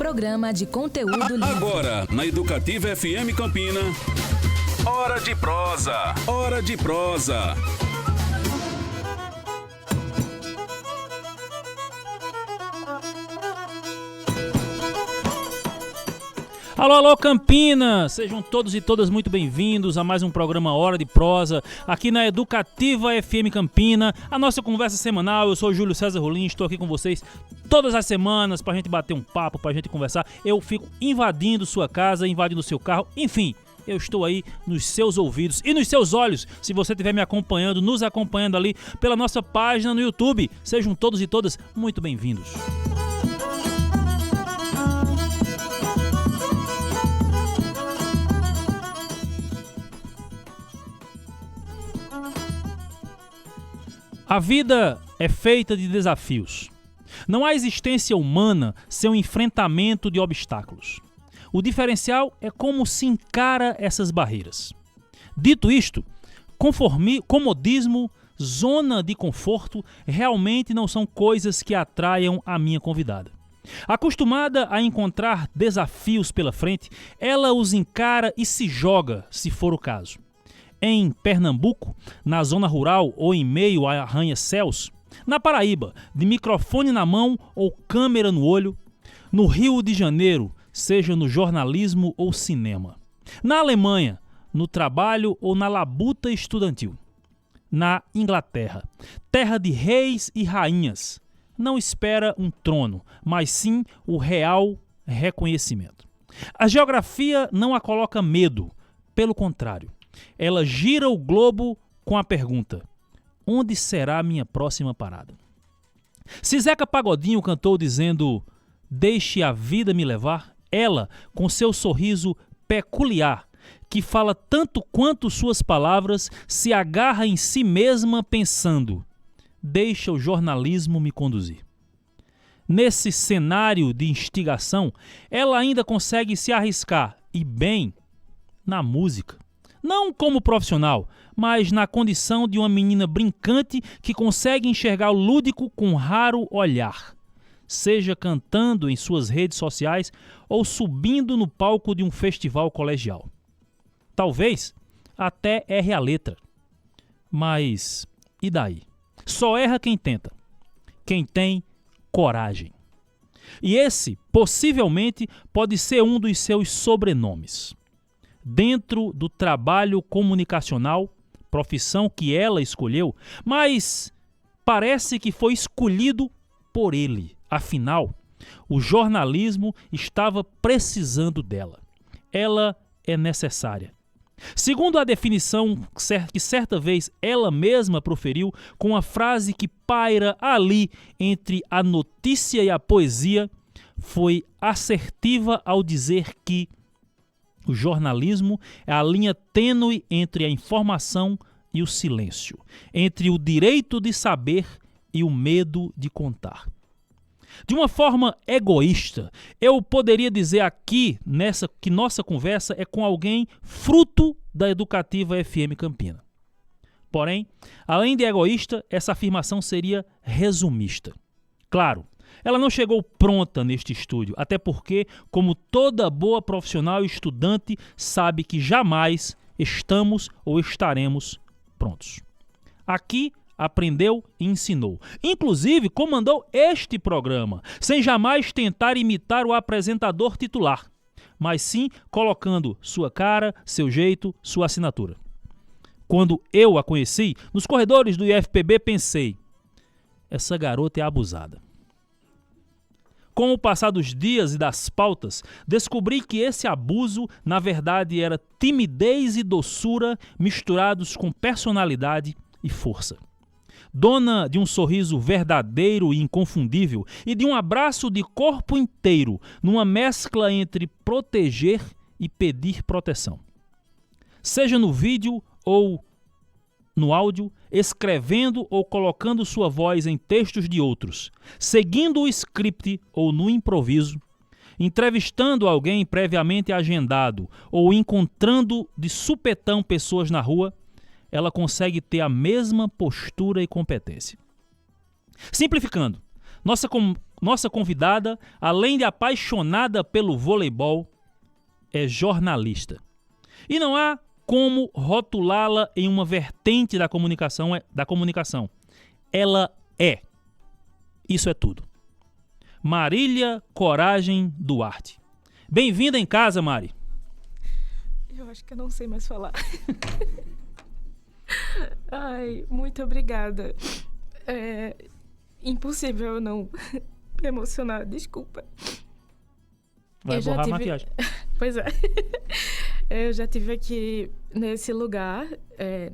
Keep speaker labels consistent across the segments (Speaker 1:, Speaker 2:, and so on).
Speaker 1: programa de conteúdo livre.
Speaker 2: Agora, na Educativa FM Campina, Hora de Prosa. Hora de Prosa.
Speaker 3: Alô, alô, Campina! Sejam todos e todas muito bem-vindos a mais um programa Hora de Prosa, aqui na Educativa FM Campina, a nossa conversa semanal. Eu sou o Júlio César Rolim, estou aqui com vocês todas as semanas pra gente bater um papo, pra gente conversar. Eu fico invadindo sua casa, invadindo seu carro, enfim, eu estou aí nos seus ouvidos e nos seus olhos, se você estiver me acompanhando, nos acompanhando ali pela nossa página no YouTube. Sejam todos e todas muito bem-vindos. A vida é feita de desafios. Não há existência humana sem um enfrentamento de obstáculos. O diferencial é como se encara essas barreiras. Dito isto, comodismo, zona de conforto realmente não são coisas que atraiam a minha convidada. Acostumada a encontrar desafios pela frente, ela os encara e se joga, se for o caso. Em Pernambuco, na zona rural ou em meio a arranha-céus, na Paraíba, de microfone na mão ou câmera no olho, no Rio de Janeiro, seja no jornalismo ou cinema, na Alemanha, no trabalho ou na labuta estudantil, na Inglaterra, terra de reis e rainhas, não espera um trono, mas sim o real reconhecimento. A geografia não a coloca medo, pelo contrário. Ela gira o globo com a pergunta: onde será a minha próxima parada? Se Zeca Pagodinho cantou dizendo deixe a vida me levar, ela, com seu sorriso peculiar, que fala tanto quanto suas palavras, se agarra em si mesma pensando: deixa o jornalismo me conduzir. Nesse cenário de instigação, ela ainda consegue se arriscar, e bem, na música. Não como profissional, mas na condição de uma menina brincante que consegue enxergar o lúdico com raro olhar, seja cantando em suas redes sociais ou subindo no palco de um festival colegial. Talvez até erre a letra. Mas e daí? Só erra quem tenta, quem tem coragem. E esse, possivelmente, pode ser um dos seus sobrenomes. Dentro do trabalho comunicacional, profissão que ela escolheu, mas parece que foi escolhido por ele. Afinal, o jornalismo estava precisando dela. Ela é necessária. Segundo a definição que certa vez ela mesma proferiu, com a frase que paira ali entre a notícia e a poesia, foi assertiva ao dizer que o jornalismo é a linha tênue entre a informação e o silêncio, entre o direito de saber e o medo de contar. De uma forma egoísta, eu poderia dizer aqui que nossa conversa é com alguém fruto da Educativa FM Campina. Porém, além de egoísta, essa afirmação seria resumista. Claro, ela não chegou pronta neste estúdio, até porque, como toda boa profissional e estudante, sabe que jamais estamos ou estaremos prontos. Aqui aprendeu e ensinou. Inclusive, comandou este programa, sem jamais tentar imitar o apresentador titular, mas sim colocando sua cara, seu jeito, sua assinatura. Quando eu a conheci, nos corredores do IFPB, pensei: essa garota é abusada. Com o passar dos dias e das pautas, descobri que esse abuso, na verdade, era timidez e doçura misturados com personalidade e força. Dona de um sorriso verdadeiro e inconfundível e de um abraço de corpo inteiro, numa mescla entre proteger e pedir proteção. Seja no vídeo ou no áudio, escrevendo ou colocando sua voz em textos de outros, seguindo o script ou no improviso, entrevistando alguém previamente agendado ou encontrando de supetão pessoas na rua, ela consegue ter a mesma postura e competência. Simplificando, Nossa convidada, além de apaixonada pelo voleibol, é jornalista. E não há como rotulá-la em uma vertente da comunicação. Ela é. Isso é tudo. Marília Coragem Duarte. Bem-vinda em casa, Mari.
Speaker 4: Eu acho que eu não sei mais falar. Ai, muito obrigada. É impossível eu não me emocionar, desculpa.
Speaker 3: Vai borrar a maquiagem.
Speaker 4: Pois é. Eu já estive aqui nesse lugar,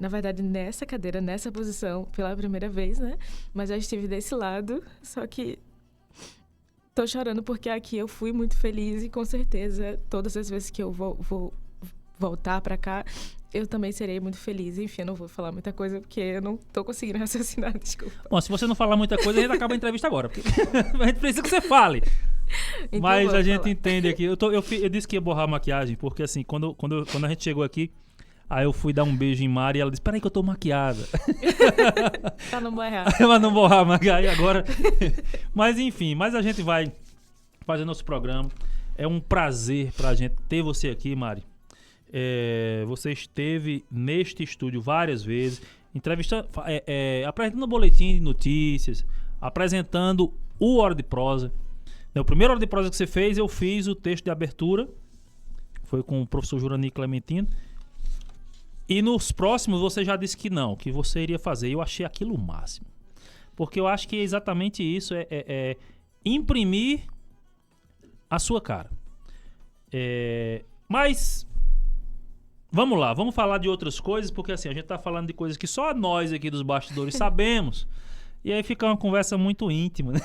Speaker 4: na verdade nessa cadeira, nessa posição, pela primeira vez, né? Mas já estive desse lado, só que tô chorando porque aqui eu fui muito feliz e com certeza todas as vezes que eu vou voltar pra cá, eu também serei muito feliz. Enfim, eu não vou falar muita coisa porque eu não tô conseguindo raciocinar, desculpa.
Speaker 3: Bom, se você não falar muita coisa, a gente acaba a entrevista agora. Porque a gente precisa que você fale. Então, mas a gente entende aqui. Eu disse que ia borrar a maquiagem, porque assim, quando a gente chegou aqui, aí eu fui dar um beijo em Mari e ela disse, peraí que eu tô maquiada.
Speaker 4: Pra não borrar.
Speaker 3: Ela não borrar a maquiagem agora. Mas enfim, a gente vai fazer nosso programa. É um prazer pra gente ter você aqui, Mari. Você esteve neste estúdio várias vezes, entrevistando, apresentando boletim de notícias, apresentando o Hora de Prosa. O primeiro Hora de Prosa que você fez, eu fiz o texto de abertura, foi com o professor Jurani Clementino. E nos próximos você já disse que não, que você iria fazer. Eu achei aquilo o máximo. Porque eu acho que é exatamente isso, imprimir a sua cara. Mas vamos lá, vamos falar de outras coisas, porque assim, a gente tá falando de coisas que só nós aqui dos bastidores sabemos. E aí fica uma conversa muito íntima, né?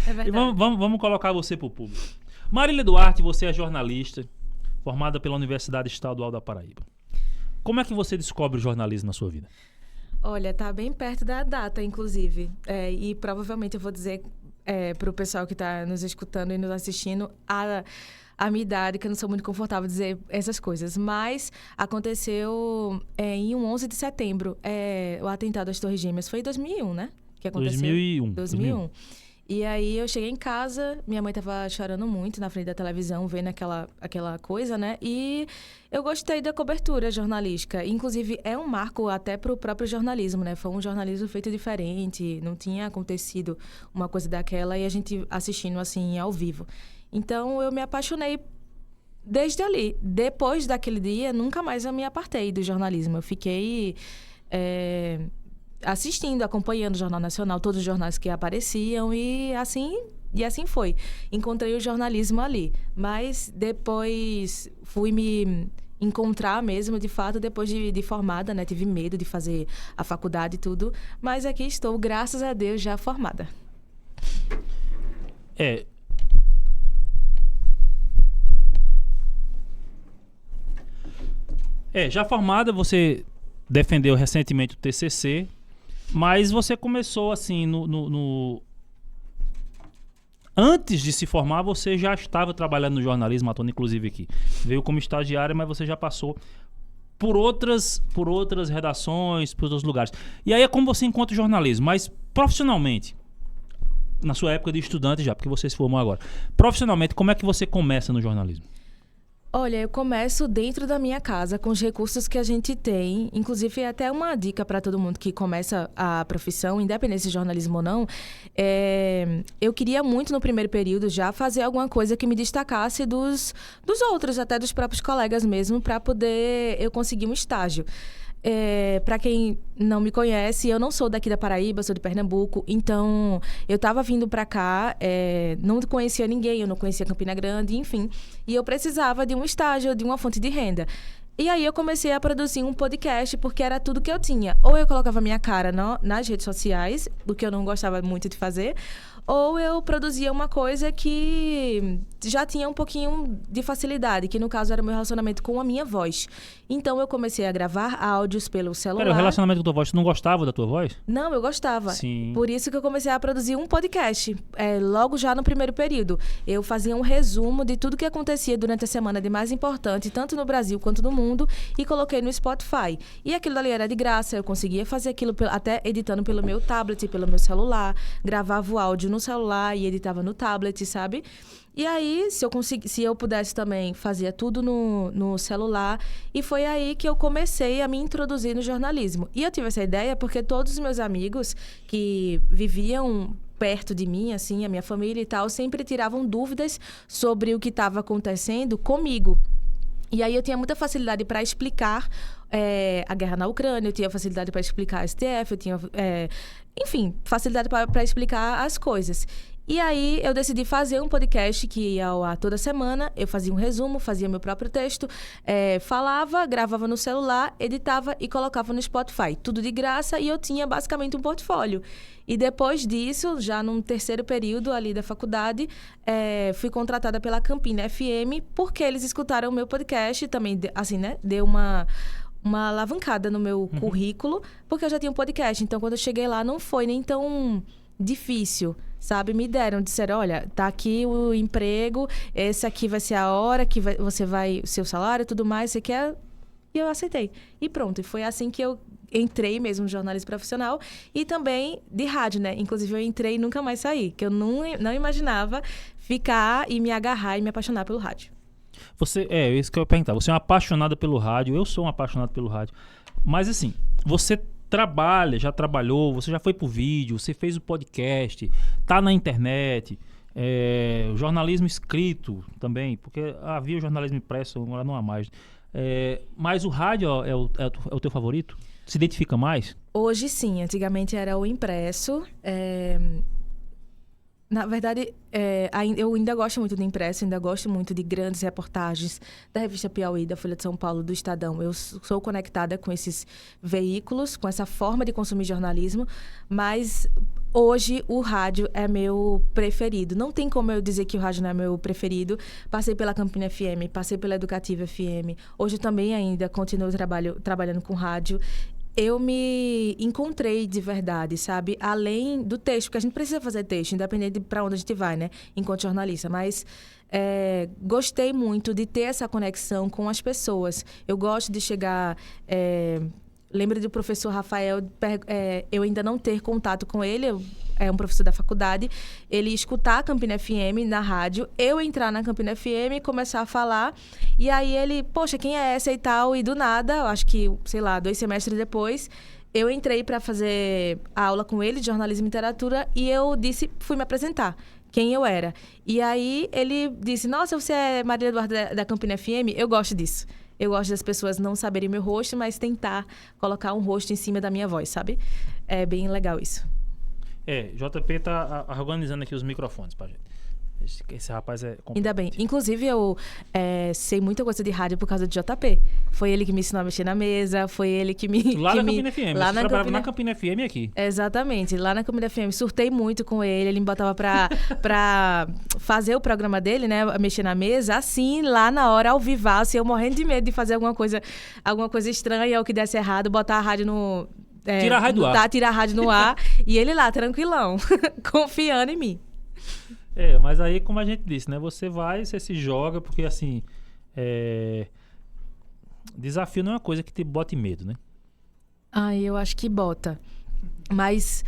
Speaker 4: É verdade.
Speaker 3: E vamos colocar você pro público. Marília Duarte, você é jornalista, formada pela Universidade Estadual da Paraíba. Como é que você descobre o jornalismo na sua vida?
Speaker 4: Olha, tá bem perto da data, inclusive. E provavelmente eu vou dizer pro pessoal que tá nos escutando e nos assistindo a minha idade, que eu não sou muito confortável de dizer essas coisas. Mas aconteceu em 11 de setembro, o atentado às Torres Gêmeas. Foi em 2001, né? Que aconteceu? 2001. E aí eu cheguei em casa, minha mãe tava chorando muito na frente da televisão, vendo aquela coisa, né? E eu gostei da cobertura jornalística. Inclusive, é um marco até pro próprio jornalismo, né? Foi um jornalismo feito diferente, não tinha acontecido uma coisa daquela e a gente assistindo assim ao vivo. Então, eu me apaixonei desde ali. Depois daquele dia, nunca mais eu me apartei do jornalismo. Eu fiquei assistindo, acompanhando o Jornal Nacional, todos os jornais que apareciam e assim foi. Encontrei o jornalismo ali. Mas depois fui me encontrar mesmo, de fato, depois de formada, né? Tive medo de fazer a faculdade e tudo. Mas aqui estou, graças a Deus, já formada.
Speaker 3: Já formada, você defendeu recentemente o TCC, mas você começou assim, antes de se formar, você já estava trabalhando no jornalismo, atuando inclusive aqui. Veio como estagiária, mas você já passou por outras redações, por outros lugares. E aí é como você encontra o jornalismo, mas profissionalmente, na sua época de estudante já, porque você se formou agora. Profissionalmente, como é que você começa no jornalismo?
Speaker 4: Olha, eu começo dentro da minha casa, com os recursos que a gente tem. Inclusive, é até uma dica para todo mundo que começa a profissão, independente de jornalismo ou não. Eu queria muito, no primeiro período, já fazer alguma coisa que me destacasse dos outros, até dos próprios colegas mesmo, para poder eu conseguir um estágio. Para quem não me conhece, eu não sou daqui da Paraíba, sou de Pernambuco, então eu tava vindo para cá, não conhecia ninguém, eu não conhecia Campina Grande, enfim, e eu precisava de um estágio, de uma fonte de renda. E aí eu comecei a produzir um podcast, porque era tudo que eu tinha. Ou eu colocava minha cara nas redes sociais, o que eu não gostava muito de fazer, ou eu produzia uma coisa que já tinha um pouquinho de facilidade, que no caso era o meu relacionamento com a minha voz. Então eu comecei a gravar áudios pelo celular.
Speaker 3: Pera, o relacionamento com a tua voz, tu não gostava da tua voz?
Speaker 4: Não, eu gostava.
Speaker 3: Sim.
Speaker 4: Por isso que eu comecei a produzir um podcast, logo já no primeiro período. Eu fazia um resumo de tudo que acontecia durante a semana de mais importante, tanto no Brasil quanto no mundo. fundo e coloquei no Spotify. E aquilo ali era de graça, eu conseguia fazer aquilo até editando pelo meu tablet, pelo meu celular, gravava o áudio no celular e editava no tablet, sabe? E aí, se eu pudesse também, fazia tudo no celular. E foi aí que eu comecei a me introduzir no jornalismo. E eu tive essa ideia porque todos os meus amigos que viviam perto de mim, assim, a minha família e tal, sempre tiravam dúvidas sobre o que estava acontecendo comigo. E aí eu tinha muita facilidade para explicar a guerra na Ucrânia, eu tinha facilidade para explicar a STF, eu tinha, enfim, facilidade para explicar as coisas. E aí eu decidi fazer um podcast que ia ao ar toda semana. Eu fazia um resumo, fazia meu próprio texto, falava, gravava no celular, editava e colocava no Spotify. Tudo de graça e eu tinha basicamente um portfólio. E depois disso, já num terceiro período ali da faculdade, fui contratada pela Campina FM porque eles escutaram o meu podcast também, assim, né? Deu uma alavancada no meu currículo, porque eu já tinha um podcast. Então, quando eu cheguei lá, não foi nem tão difícil, sabe? Disseram, olha, tá aqui o emprego, esse aqui vai ser a hora que você vai, o seu salário e tudo mais, você quer? E eu aceitei. E pronto, e foi assim que eu entrei mesmo no jornalismo profissional e também de rádio, né? Inclusive, eu entrei e nunca mais saí, que eu não imaginava ficar e me agarrar e me apaixonar pelo rádio.
Speaker 3: Isso que eu ia perguntar. Você é uma apaixonada pelo rádio, eu sou um apaixonado pelo rádio. Mas assim, você já trabalhou, você já foi pro vídeo, você fez o podcast, tá na internet, o jornalismo escrito também, porque havia o jornalismo impresso, agora não há mais. Mas o rádio é o teu favorito? Se identifica mais?
Speaker 4: Hoje sim, antigamente era o impresso. Na verdade, eu ainda gosto muito do impresso, ainda gosto muito de grandes reportagens da revista Piauí, da Folha de São Paulo, do Estadão. Eu sou conectada com esses veículos, com essa forma de consumir jornalismo, mas hoje o rádio é meu preferido. Não tem como eu dizer que o rádio não é meu preferido. Passei pela Campina FM, passei pela Educativa FM. Hoje também ainda continuo trabalhando com rádio. Eu me encontrei de verdade, sabe? Além do texto, porque a gente precisa fazer texto, independente de para onde a gente vai, né? Enquanto jornalista. Mas gostei muito de ter essa conexão com as pessoas. Eu gosto de chegar... Lembro do professor Rafael, eu ainda não ter contato com ele, é um professor da faculdade, ele escutar a Campina FM na rádio, eu entrar na Campina FM e começar a falar, e aí ele, poxa, quem é essa e tal, e do nada, eu acho que, sei lá, 2 semestres depois, eu entrei para fazer a aula com ele de jornalismo e literatura, e eu fui me apresentar quem eu era. E aí ele disse, nossa, você é Maria Eduarda da Campina FM? Eu gosto disso. Eu gosto das pessoas não saberem meu rosto, mas tentar colocar um rosto em cima da minha voz, sabe? É bem legal isso.
Speaker 3: JP tá organizando aqui os microfones pra gente. Esse rapaz é competente.
Speaker 4: Ainda bem. Inclusive, eu sei muita coisa de rádio por causa do JP. Foi ele que me ensinou a mexer na mesa, foi ele que me...
Speaker 3: Lá na Campina FM.
Speaker 4: Lá
Speaker 3: você trabalhava na Campina FM aqui.
Speaker 4: Exatamente. Lá na Campina FM. Surtei muito com ele me botava pra fazer o programa dele, né? Mexer na mesa, assim, lá na hora, ao vivaço. Eu morrendo de medo de fazer alguma coisa estranha ou que desse errado, botar a rádio no...
Speaker 3: tirar a rádio do ar.
Speaker 4: Tirar a rádio no ar. E ele lá, tranquilão, confiando em mim.
Speaker 3: Mas aí, como a gente disse, né? Você se joga, porque assim... Desafio não é uma coisa que te bote medo, né?
Speaker 4: Eu acho que bota. Mas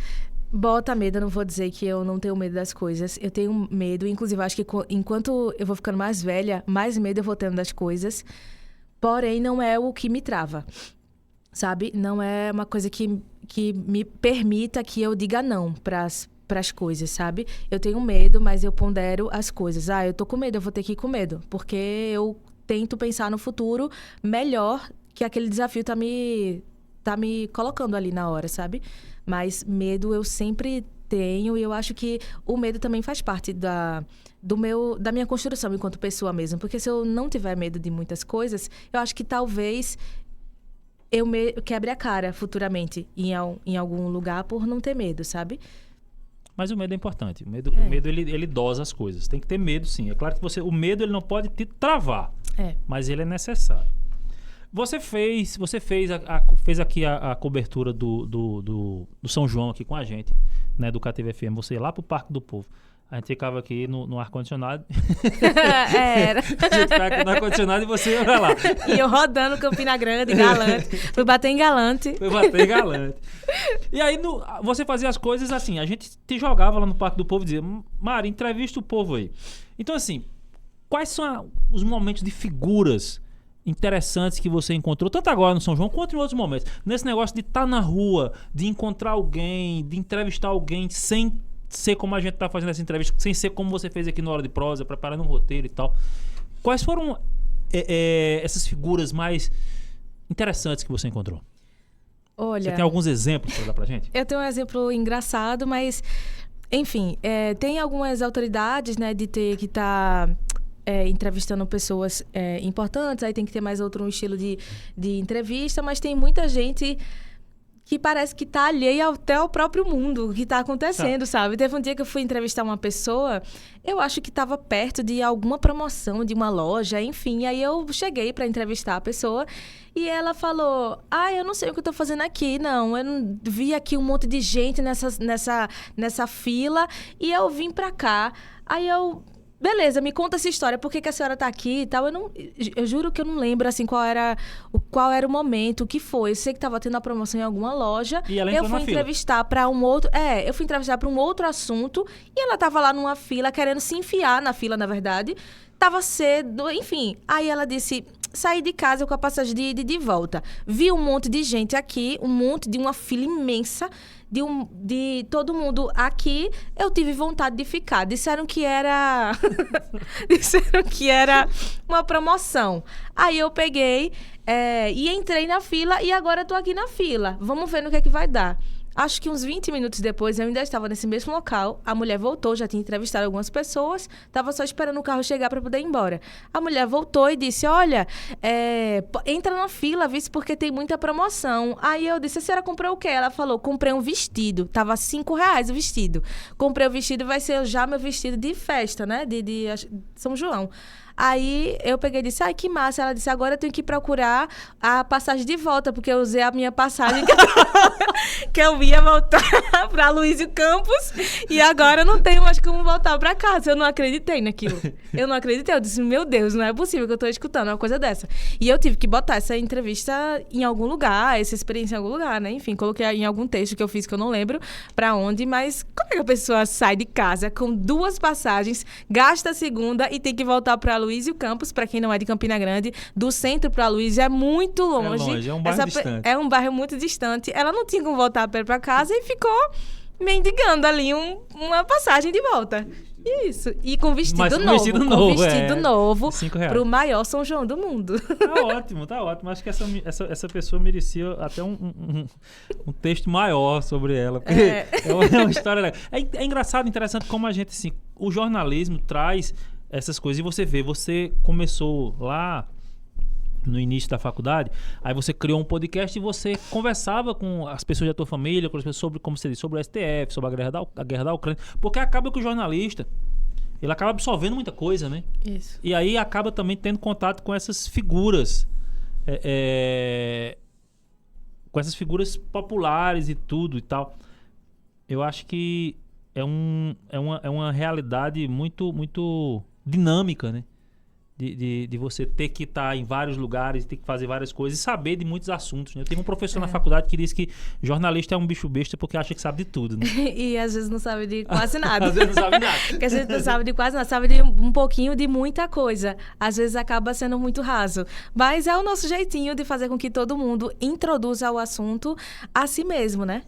Speaker 4: bota medo, eu não vou dizer que eu não tenho medo das coisas. Eu tenho medo, inclusive, acho que enquanto eu vou ficando mais velha, mais medo eu vou tendo das coisas. Porém, não é o que me trava, sabe? Não é uma coisa que me permita que eu diga não para as coisas, sabe? Eu tenho medo, mas eu pondero as coisas. Eu tô com medo, eu vou ter que ir com medo. Porque eu tento pensar no futuro melhor que aquele desafio tá me colocando ali na hora, sabe? Mas medo eu sempre tenho e eu acho que o medo também faz parte da minha construção enquanto pessoa mesmo. Porque se eu não tiver medo de muitas coisas, eu acho que talvez eu quebre a cara futuramente em algum lugar por não ter medo, sabe?
Speaker 3: Mas o medo é importante. O medo ele dosa as coisas. Tem que ter medo, sim. É claro que o medo ele não pode te travar, mas ele é necessário. Você fez aqui a cobertura do São João aqui com a gente, né, do Cativa FM. Você ia lá pro Parque do Povo. A gente ficava aqui no ar-condicionado.
Speaker 4: Era.
Speaker 3: A gente ficava aqui no ar-condicionado e você ia lá.
Speaker 4: E eu rodando Campina Grande, Galante. Fui bater em Galante.
Speaker 3: E aí, você fazia as coisas assim. A gente te jogava lá no Parque do Povo e dizia, Mari, entrevista o povo aí. Então, assim, quais são os momentos de figuras interessantes que você encontrou, tanto agora no São João quanto em outros momentos? Nesse negócio de estar na rua, de encontrar alguém, de entrevistar alguém sem ser como a gente tá fazendo essa entrevista, sem ser como você fez aqui no Hora de Prosa, preparando um roteiro e tal. Quais foram essas figuras mais interessantes que você encontrou?
Speaker 4: Olha,
Speaker 3: você tem alguns exemplos para dar pra gente?
Speaker 4: Eu tenho um exemplo engraçado, mas enfim, tem algumas autoridades, né, de ter que estar entrevistando pessoas importantes, aí tem que ter mais outro estilo de entrevista, mas tem muita gente que parece que tá alheia até ao próprio mundo, que tá acontecendo, sabe? Teve um dia que eu fui entrevistar uma pessoa, eu acho que tava perto de alguma promoção de uma loja, enfim, aí eu cheguei para entrevistar a pessoa e ela falou, eu não sei o que eu tô fazendo aqui, não, eu não vi aqui um monte de gente nessa fila e eu vim pra cá, aí eu... Beleza, me conta essa história, por que a senhora tá aqui e tal. Eu juro que eu não lembro, assim, qual era o momento, o que foi. Eu sei que tava tendo a promoção em alguma loja. E ela entrou na fila. Eu fui entrevistar para um outro assunto e ela tava lá numa fila, querendo se enfiar na fila, na verdade. Tava cedo, enfim. Aí ela disse... Saí de casa com a passagem de ida e de volta. Vi um monte de gente aqui, uma fila imensa de todo mundo aqui. Eu tive vontade de ficar. Disseram que era uma promoção. Aí eu peguei e entrei na fila e agora eu tô aqui na fila. Vamos ver no que é que vai dar. Acho que uns 20 minutos depois, eu ainda estava nesse mesmo local. A mulher voltou, já tinha entrevistado algumas pessoas. Estava só esperando o carro chegar para poder ir embora. A mulher voltou e disse, olha, entra na fila, vice, porque tem muita promoção. Aí eu disse, a senhora comprou o quê? Ela falou, comprei um vestido. Tava R$5 o vestido. Comprei o vestido, vai ser já meu vestido de festa, né? De São João. Aí eu peguei e disse, que massa. Ela disse, agora eu tenho que procurar a passagem de volta, porque eu usei a minha passagem que eu ia voltar para Luísio Campos e agora eu não tenho mais como voltar para casa. Eu não acreditei naquilo. Eu não acreditei. Eu disse, meu Deus, não é possível que eu tô escutando uma coisa dessa. E eu tive que botar essa entrevista em algum lugar, essa experiência em algum lugar, né? Enfim, coloquei em algum texto que eu fiz que eu não lembro para onde, mas como é que a pessoa sai de casa com 2 passagens, gasta a segunda e tem que voltar para Luísio Campos, para quem não é de Campina Grande, do centro para Luísio é muito longe.
Speaker 3: É um bairro distante.
Speaker 4: É um bairro muito distante. Ela não tinha como voltar para casa e ficou mendigando ali uma passagem de volta. Isso. E com vestido novo.
Speaker 3: R$5.
Speaker 4: Pro maior São João do mundo.
Speaker 3: Tá ótimo. Acho que essa pessoa merecia até um texto maior sobre ela. Porque é uma história legal. É engraçado, interessante como a gente, assim, o jornalismo traz essas coisas. E você começou lá no início da faculdade, aí você criou um podcast e você conversava com as pessoas da tua família, com as pessoas sobre, como você disse, sobre o STF, sobre a guerra da Ucrânia, porque acaba que o jornalista, ele acaba absorvendo muita coisa, né?
Speaker 4: Isso.
Speaker 3: E aí acaba também tendo contato com essas figuras, com essas figuras populares e tudo e tal. Eu acho que é uma realidade muito, muito dinâmica, né? De você ter que estar em vários lugares, ter que fazer várias coisas e saber de muitos assuntos, né? Eu tive um professor na faculdade que disse que jornalista é um bicho besta porque acha que sabe de tudo, né?
Speaker 4: E às vezes não sabe de quase nada.
Speaker 3: Às vezes não sabe nada.
Speaker 4: Porque a gente não sabe de quase nada, sabe de um pouquinho de muita coisa. Às vezes acaba sendo muito raso. Mas é o nosso jeitinho de fazer com que todo mundo introduza o assunto a si mesmo, né?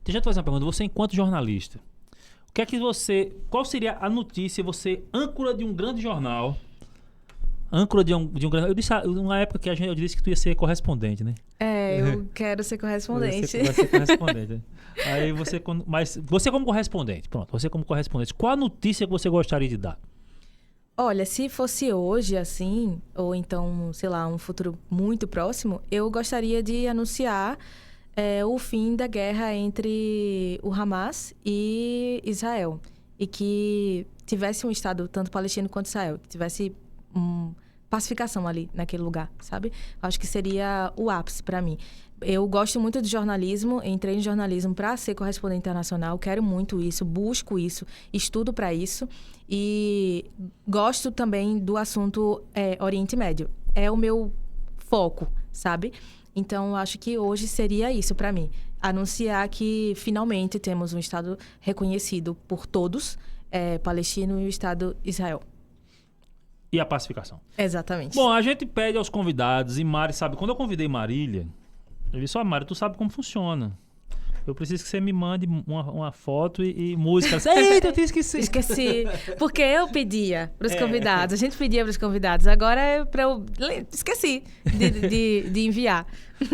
Speaker 3: Deixa eu te fazer uma pergunta. Você, enquanto jornalista, qual seria a notícia, você, âncora de um grande jornal, eu disse uma época que eu disse que tu ia ser correspondente, né?
Speaker 4: Eu quero ser correspondente.
Speaker 3: Você vai ser correspondente. Né? Aí mas você como correspondente, qual a notícia que você gostaria de dar?
Speaker 4: Olha, se fosse hoje, assim, ou então, sei lá, um futuro muito próximo, eu gostaria de anunciar o fim da guerra entre o Hamas e Israel. E que tivesse um Estado, tanto palestino quanto Israel, que tivesse pacificação ali naquele lugar, sabe? Acho que seria o ápice para mim. Eu gosto muito de jornalismo, entrei em jornalismo para ser correspondente internacional, quero muito isso, busco isso, estudo para isso e gosto também do assunto Oriente Médio. É o meu foco, sabe? Então, acho que hoje seria isso para mim. Anunciar que finalmente temos um Estado reconhecido por todos, palestino e o Estado Israel.
Speaker 3: E a pacificação.
Speaker 4: Exatamente.
Speaker 3: Bom, a gente pede aos convidados, e Mari sabe, quando eu convidei Marília, eu disse, Mari, tu sabe como funciona. Eu preciso que você me mande uma foto e música. Eita, eu te esqueci.
Speaker 4: Esqueci. Porque eu pedia para os convidados. A gente pedia para os convidados. Agora é para eu... Esqueci de enviar.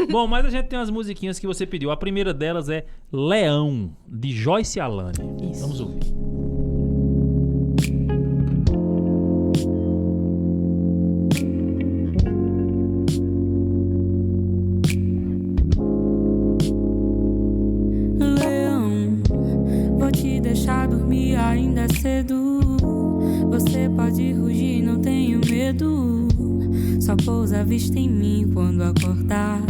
Speaker 3: Bom, mas a gente tem umas musiquinhas que você pediu. A primeira delas é Leão, de Joyce Alane.
Speaker 4: Isso.
Speaker 3: Vamos ouvir.
Speaker 5: Dormir ainda é cedo. Você pode rugir, não tenho medo. Só pousa a vista em mim quando acordar,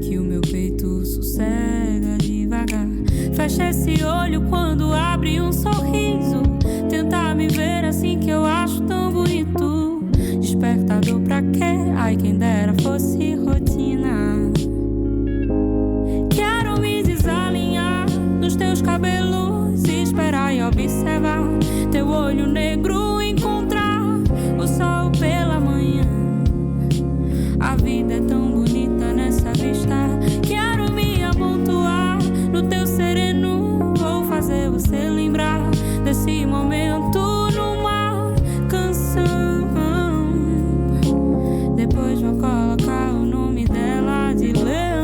Speaker 5: que o meu peito sossega devagar. Fecha esse olho quando abre um sorriso. Tentar me ver assim que eu acho tão bonito. Despertador pra quê? Ai, quem dera fosse rotina. Quero me desalinhar nos teus cabelos, esperar e observar teu olho negro, encontrar o sol pela manhã. A vida é tão bonita nessa vista. Quero me amontoar no teu sereno. Vou fazer você lembrar desse momento numa canção. Depois vou colocar o nome dela de Leão.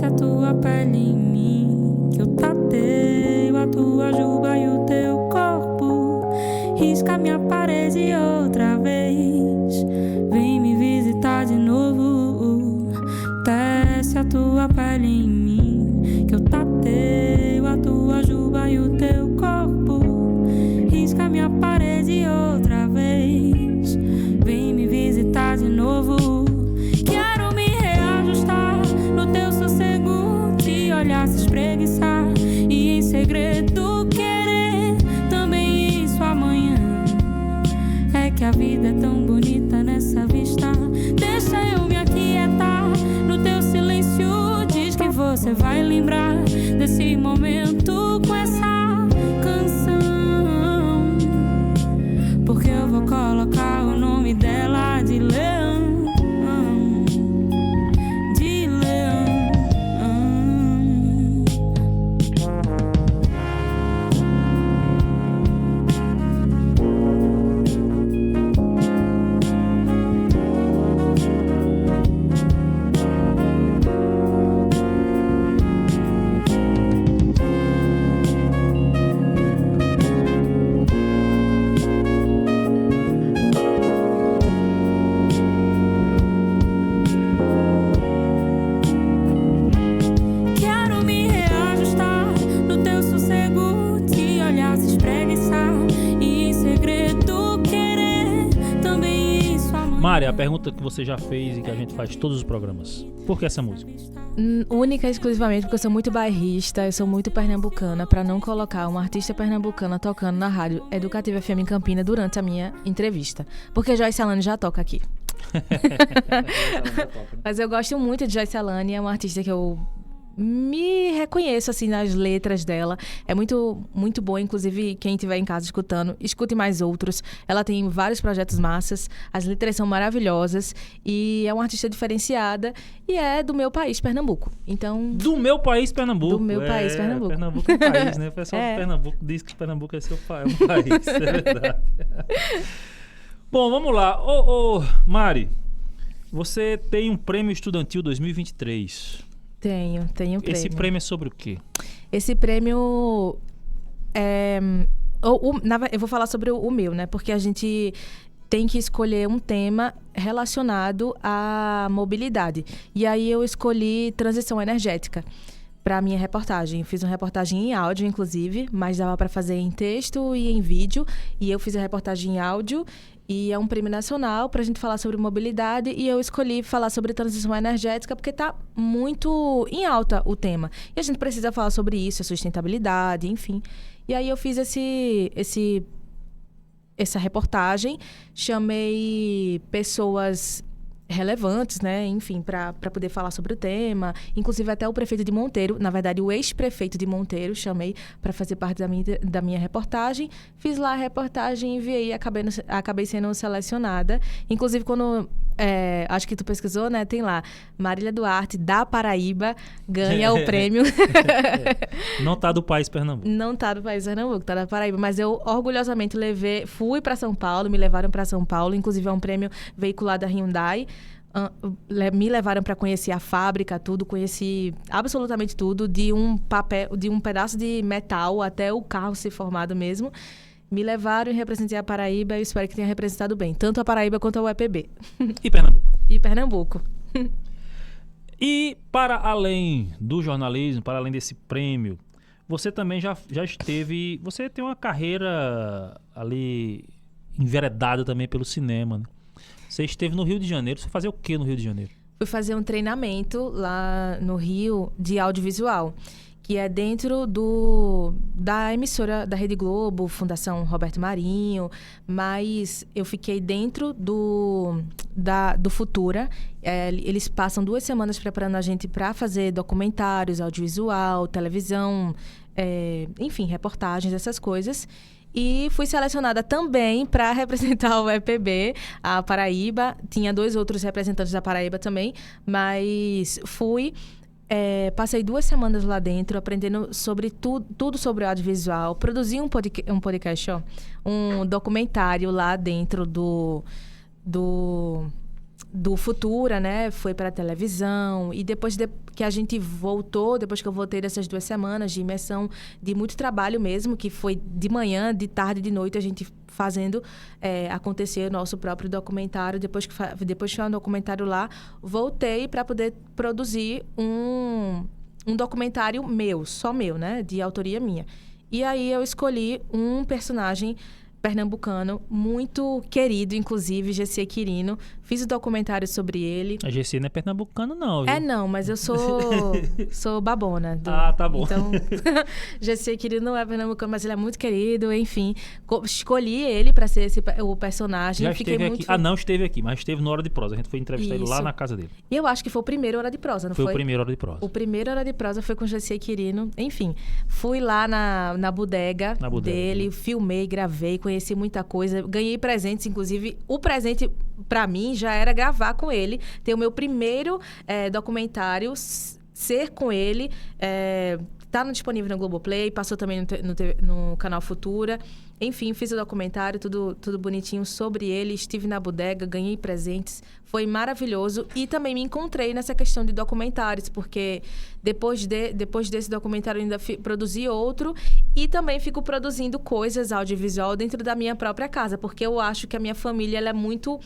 Speaker 5: A tua pele em mim, que eu tateio a tua juba e o teu corpo. Risca minha parede outra vez, vem me visitar de novo. Desce a tua pele em mim, que eu tateio a tua juba e o teu corpo. Risca minha parede outra vez, vem me visitar de novo. Quero me reajustar no teu sossego, te olhar se espreguiçar e em segredo querer também isso amanhã. É que a vida é tão bonita nessa vista. Deixa eu me aquietar no teu silêncio. Diz que você vai lembrar desse momento com essa canção, porque eu vou colocar o nome dela de Leão.
Speaker 3: Mari, a pergunta que você já fez e que a gente faz todos os programas. Por que essa música?
Speaker 4: Única e exclusivamente porque eu sou muito bairrista, eu sou muito pernambucana, para não colocar uma artista pernambucana tocando na rádio Educativa FM em Campina durante a minha entrevista. Porque Joyce Alane já toca aqui. Mas eu gosto muito de Joyce Alane, é uma artista que eu me reconheço assim nas letras dela. É muito, muito boa. Inclusive, quem estiver em casa escutando, escute mais outros. Ela tem vários projetos massas. As letras são maravilhosas. E é uma artista diferenciada. E é do meu país, Pernambuco. Então...
Speaker 3: Do meu país, Pernambuco.
Speaker 4: Do meu país, Pernambuco.
Speaker 3: Pernambuco é um país, né? O pessoal de Pernambuco diz que Pernambuco é seu um país. É verdade. Bom, vamos lá. Mari, você tem um prêmio estudantil 2023.
Speaker 4: Tenho prêmio.
Speaker 3: Esse prêmio é sobre o quê?
Speaker 4: Esse prêmio eu vou falar sobre o meu, né? Porque a gente tem que escolher um tema relacionado à mobilidade. E aí eu escolhi transição energética. para minha reportagem. Eu fiz uma reportagem em áudio, inclusive, mas dava para fazer em texto e em vídeo. E eu fiz a reportagem em áudio. E é um prêmio nacional para a gente falar sobre mobilidade. E eu escolhi falar sobre transição energética porque está muito em alta o tema. E a gente precisa falar sobre isso, a sustentabilidade, enfim. E aí eu fiz essa reportagem, chamei pessoas relevantes, né, enfim, para poder falar sobre o tema, inclusive até o prefeito de Monteiro, na verdade o ex-prefeito de Monteiro, chamei para fazer parte da minha reportagem, fiz lá a reportagem, enviei e acabei sendo selecionada, inclusive quando, acho que tu pesquisou, né, tem lá, Marília Duarte, da Paraíba, ganha o prêmio.
Speaker 3: Não tá do país Pernambuco.
Speaker 4: Não tá do país Pernambuco, tá da Paraíba, mas eu orgulhosamente fui para São Paulo, me levaram para São Paulo, inclusive é um prêmio veiculado da Hyundai. Me levaram para conhecer a fábrica, tudo, conheci absolutamente tudo, de um pedaço de metal até o carro ser formado mesmo. Me levaram e representei a Paraíba, eu espero que tenha representado bem, tanto a Paraíba quanto a UEPB.
Speaker 3: E Pernambuco.
Speaker 4: E Pernambuco.
Speaker 3: E para além do jornalismo, para além desse prêmio, você também já esteve... Você tem uma carreira ali enveredada também pelo cinema, né? Você esteve no Rio de Janeiro. Você fazia o que no Rio de Janeiro?
Speaker 4: Fui fazer um treinamento lá no Rio de audiovisual, que é dentro da emissora da Rede Globo, Fundação Roberto Marinho, mas eu fiquei dentro do Futura. Eles passam 2 semanas preparando a gente para fazer documentários, audiovisual, televisão, enfim, reportagens, essas coisas. E fui selecionada também para representar o EPB, a Paraíba. Tinha 2 outros representantes da Paraíba também, mas passei 2 semanas lá dentro, aprendendo sobre tudo sobre o audiovisual. Produzi um podcast, um documentário lá dentro do Futura, né? Foi para a televisão. E depois que a gente voltou, depois que eu voltei dessas 2 semanas de imersão, de muito trabalho mesmo, que foi de manhã, de tarde, de noite, a gente fazendo acontecer o nosso próprio documentário. Depois que foi um documentário lá, voltei para poder produzir um documentário meu, só meu, né? De autoria minha. E aí eu escolhi um personagem pernambucano, muito querido, inclusive, Gessie Quirino. Fiz o documentário sobre ele.
Speaker 3: A Gessie não é pernambucano, não, viu?
Speaker 4: Não, mas eu sou babona.
Speaker 3: Tá bom.
Speaker 4: Então, Gessie Quirino não é pernambucano, mas ele é muito querido, enfim. Escolhi ele para ser o personagem.
Speaker 3: Já esteve aqui. Não esteve aqui, mas esteve no Hora de Prosa. A gente foi entrevistar ele lá na casa dele.
Speaker 4: E eu acho que foi o primeiro Hora de Prosa, não foi?
Speaker 3: Foi o primeiro Hora de Prosa.
Speaker 4: O primeiro Hora de Prosa foi com Gessie Quirino. Enfim, fui lá na bodega dele, filmei, gravei, conheci muita coisa, ganhei presentes, inclusive o presente para mim já era gravar com ele, ter o meu primeiro documentário, ser com ele, tá disponível no Globoplay, passou também no canal Futura. Enfim, fiz o documentário, tudo bonitinho sobre ele, estive na bodega, ganhei presentes, foi maravilhoso. E também me encontrei nessa questão de documentários, porque depois desse documentário eu ainda produzi outro e também fico produzindo coisas audiovisual dentro da minha própria casa, porque eu acho que a minha família ela é muito...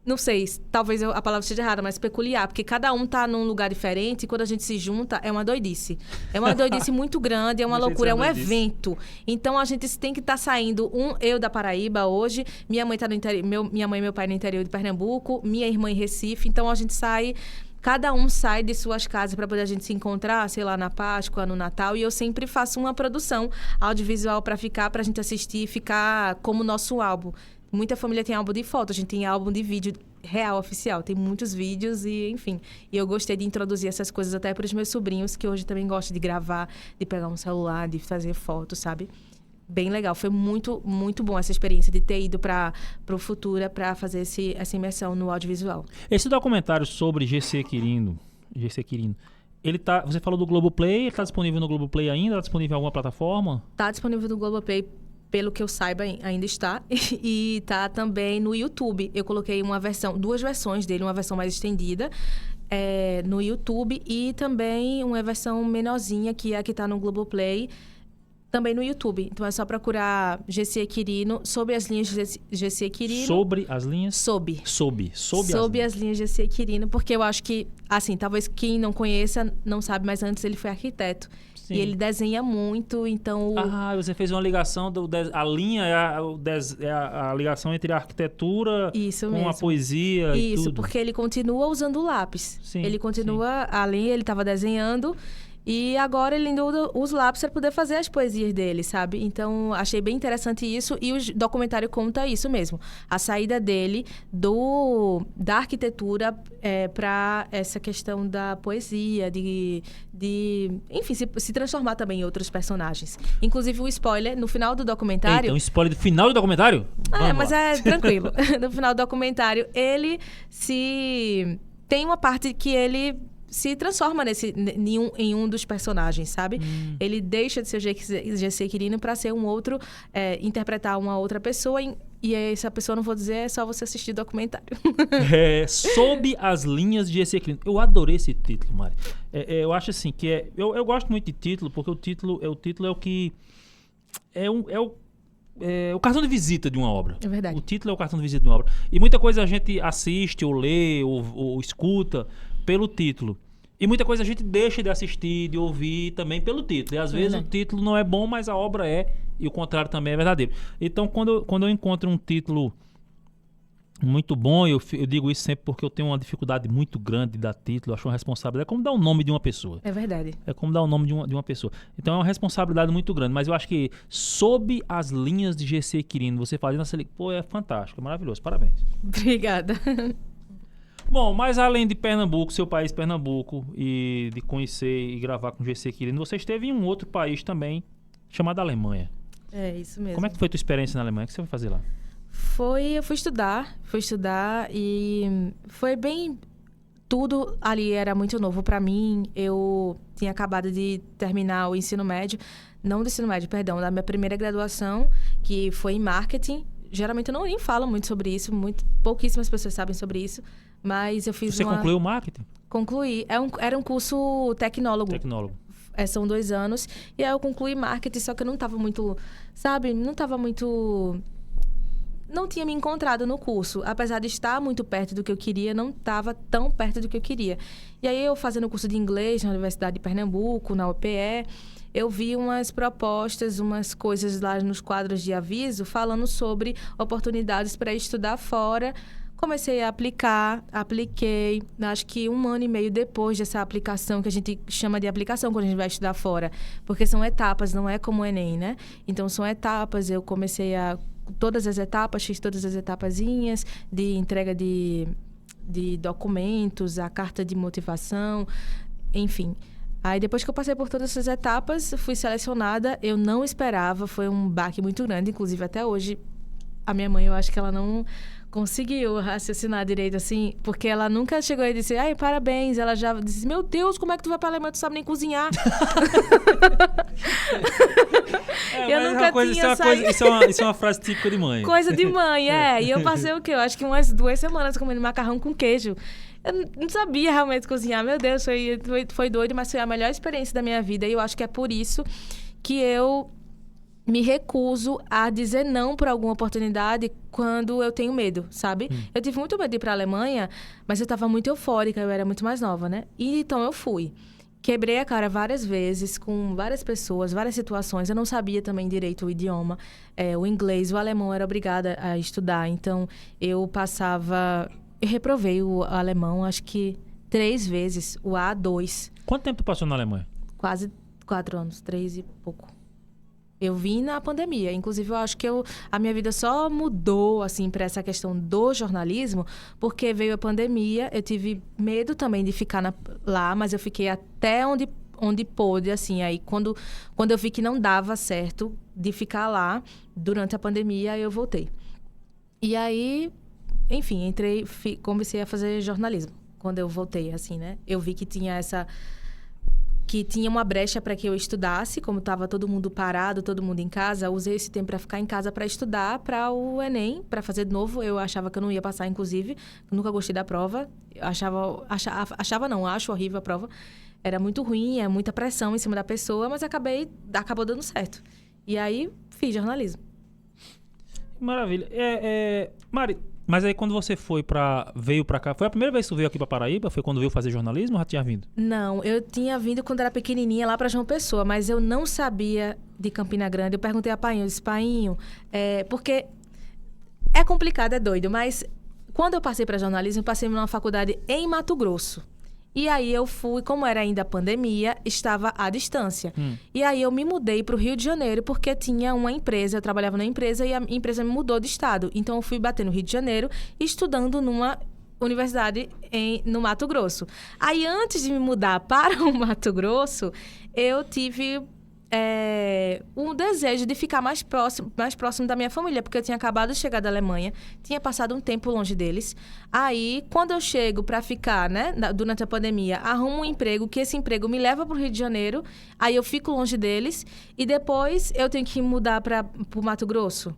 Speaker 4: Não sei, talvez a palavra seja errada, mas peculiar. Porque cada um tá num lugar diferente e quando a gente se junta, é uma doidice. É uma doidice muito grande, é uma loucura, é um evento. Então, a gente tem que estar saindo. Eu da Paraíba hoje, minha mãe tá no interior, minha mãe e meu pai no interior de Pernambuco, minha irmã em Recife. Então, a gente sai... Cada um sai de suas casas para poder a gente se encontrar, sei lá, na Páscoa, no Natal. E eu sempre faço uma produção audiovisual para a gente assistir e ficar como nosso álbum. Muita família tem álbum de foto, a gente tem álbum de vídeo real, oficial. Tem muitos vídeos e, enfim. E eu gostei de introduzir essas coisas até para os meus sobrinhos, que hoje também gostam de gravar, de pegar um celular, de fazer foto, sabe? Bem legal. Foi muito, muito bom essa experiência de ter ido para o Futura para fazer essa imersão no audiovisual.
Speaker 3: Esse documentário sobre Gessie Quirino, ele tá... Você falou do Globoplay, ele tá disponível no Globoplay ainda? Tá disponível em alguma plataforma?
Speaker 4: Tá disponível no Globoplay. Pelo que eu saiba, ainda está. E tá também no YouTube. Eu coloquei 2 versões dele, uma versão mais estendida no YouTube e também uma versão menorzinha, que é a que tá no Globoplay. Também no YouTube. Então é só procurar GC Quirino, Sob as linhas de GC Quirino.
Speaker 3: Sobre as linhas?
Speaker 4: Sob
Speaker 3: As linhas.
Speaker 4: as linhas de GC Quirino, porque eu acho que, assim, talvez quem não conheça não sabe, mas antes ele foi arquiteto.
Speaker 3: Sim.
Speaker 4: E ele desenha muito, então...
Speaker 3: Você fez uma ligação, a linha é a ligação entre a arquitetura
Speaker 4: Isso
Speaker 3: com
Speaker 4: mesmo.
Speaker 3: a poesia e
Speaker 4: Isso,
Speaker 3: tudo.
Speaker 4: porque ele continua usando o lápis.
Speaker 3: Sim,
Speaker 4: Ele continua, além, ele estava desenhando... E agora ele ainda usa os lápis para poder fazer as poesias dele, sabe? Então, achei bem interessante isso. E o documentário conta isso mesmo. A saída dele da arquitetura para essa questão da poesia, enfim, se transformar também em outros personagens. Inclusive, o spoiler, no final do documentário...
Speaker 3: Então, spoiler do final do documentário? Vamos
Speaker 4: mas
Speaker 3: lá.
Speaker 4: é tranquilo. No final do documentário, ele tem uma parte que ele... se transforma em um dos personagens, sabe? Ele deixa de ser GC Quirino para ser um outro, interpretar uma outra pessoa. E essa pessoa, não vou dizer, é só você assistir o documentário.
Speaker 3: Sob as linhas de GC Quirino. Eu adorei esse título, Mari. Eu acho assim que eu gosto muito de título, porque o título é o que... É o cartão de visita de uma obra.
Speaker 4: É verdade.
Speaker 3: O título é o cartão de visita de uma obra. E muita coisa a gente assiste, ou lê, ou escuta pelo título. E muita coisa a gente deixa de assistir, de ouvir também pelo título. E às vezes o título não é bom, mas a obra é. E o contrário também é verdadeiro. Então, quando eu encontro um título muito bom, eu digo isso sempre porque eu tenho uma dificuldade muito grande de dar título. Eu acho uma responsabilidade. É como dar o nome de uma pessoa.
Speaker 4: É verdade.
Speaker 3: É como dar o nome de uma pessoa. Então é uma responsabilidade muito grande. Mas eu acho que sob as linhas de GC Quirino, você fazendo essa... Pô, é fantástico, é maravilhoso. Parabéns.
Speaker 4: Obrigada.
Speaker 3: Bom, mas além de Pernambuco, seu país Pernambuco, e de conhecer e gravar com GC Quirino, você esteve em um outro país também, chamado Alemanha.
Speaker 4: É, isso mesmo.
Speaker 3: Como é que foi a tua experiência na Alemanha? O que você foi fazer lá?
Speaker 4: Eu fui estudar e foi bem... Tudo ali era muito novo para mim. Eu tinha acabado de terminar o ensino médio, não do ensino médio, perdão, da minha primeira graduação, que foi em marketing. Geralmente eu nem falo muito sobre isso, pouquíssimas pessoas sabem sobre isso, mas eu fiz
Speaker 3: Você concluiu o marketing?
Speaker 4: Concluí. Era um curso tecnólogo.
Speaker 3: Tecnólogo.
Speaker 4: São 2 anos. E aí eu concluí marketing, só que eu não estava muito... Sabe? Não tinha me encontrado no curso. Apesar de estar muito perto do que eu queria, não estava tão perto do que eu queria. E aí eu fazendo curso de inglês na Universidade de Pernambuco, na UPE, eu vi umas propostas, umas coisas lá nos quadros de aviso falando sobre oportunidades para estudar fora. Comecei a apliquei, acho que 1 ano e meio depois dessa aplicação, que a gente chama de aplicação quando a gente vai estudar fora, porque são etapas, não é como o Enem, né? Então, são etapas, eu comecei todas as etapas, fiz todas as etapazinhas de entrega de documentos, a carta de motivação, enfim. Aí, depois que eu passei por todas essas etapas, fui selecionada, eu não esperava, foi um baque muito grande, inclusive até hoje, a minha mãe, eu acho que ela não conseguiu raciocinar direito, assim, porque ela nunca chegou e disse, ai, parabéns. Ela já disse, meu Deus, como é que tu vai pra Alemanha, tu sabe nem cozinhar? Eu nunca tinha saído...
Speaker 3: Isso é uma frase típica de mãe.
Speaker 4: Coisa de mãe, E eu passei o quê? Eu acho que umas 2 semanas comendo macarrão com queijo. Eu não sabia realmente cozinhar. Meu Deus, foi doido, mas foi a melhor experiência da minha vida. E eu acho que é por isso que eu me recuso a dizer não para alguma oportunidade quando eu tenho medo, sabe? Eu tive muito medo de ir para a Alemanha, mas eu estava muito eufórica, eu era muito mais nova, né? E então eu fui. Quebrei a cara várias vezes com várias pessoas, várias situações. Eu não sabia também direito o idioma. O inglês, o alemão, eu era obrigada a estudar. Então, eu reprovei o alemão, acho que 3 vezes, o A2.
Speaker 3: Quanto tempo tu passou na Alemanha?
Speaker 4: Quase 4 anos, 3 e pouco. Eu vim na pandemia. Inclusive, eu acho que a minha vida só mudou, assim, para essa questão do jornalismo, porque veio a pandemia. Eu tive medo também de ficar lá, mas eu fiquei até onde pôde, assim. Aí, quando eu vi que não dava certo de ficar lá durante a pandemia, eu voltei. E aí, enfim, comecei a fazer jornalismo. Quando eu voltei, assim, né? Eu vi que tinha uma brecha para que eu estudasse, como estava todo mundo parado, todo mundo em casa. Eu usei esse tempo para ficar em casa para estudar para o Enem, para fazer de novo. Eu achava que eu não ia passar, inclusive. Eu nunca gostei da prova. Eu acho horrível a prova. Era muito ruim, muita pressão em cima da pessoa, mas acabou dando certo. E aí, fiz jornalismo.
Speaker 3: Maravilha. Mari, mas aí quando você veio pra cá, foi a primeira vez que você veio aqui pra Paraíba? Foi quando veio fazer jornalismo ou já tinha vindo?
Speaker 4: Não, eu tinha vindo quando era pequenininha lá pra João Pessoa, mas eu não sabia de Campina Grande. Eu perguntei a Painho, eu disse, Painho, porque é complicado, é doido, mas quando eu passei pra jornalismo, eu passei numa faculdade em Mato Grosso. E aí eu fui, como era ainda a pandemia, estava à distância. E aí eu me mudei para o Rio de Janeiro porque tinha uma empresa, eu trabalhava na empresa e a empresa me mudou de estado. Então eu fui bater no Rio de Janeiro estudando numa universidade no Mato Grosso. Aí antes de me mudar para o Mato Grosso, eu tive um desejo de ficar mais próximo da minha família, porque eu tinha acabado de chegar da Alemanha, tinha passado um tempo longe deles. Aí, quando eu chego para ficar, né, durante a pandemia, arrumo um emprego, que esse emprego me leva para o Rio de Janeiro, aí eu fico longe deles, e depois eu tenho que mudar para o Mato Grosso.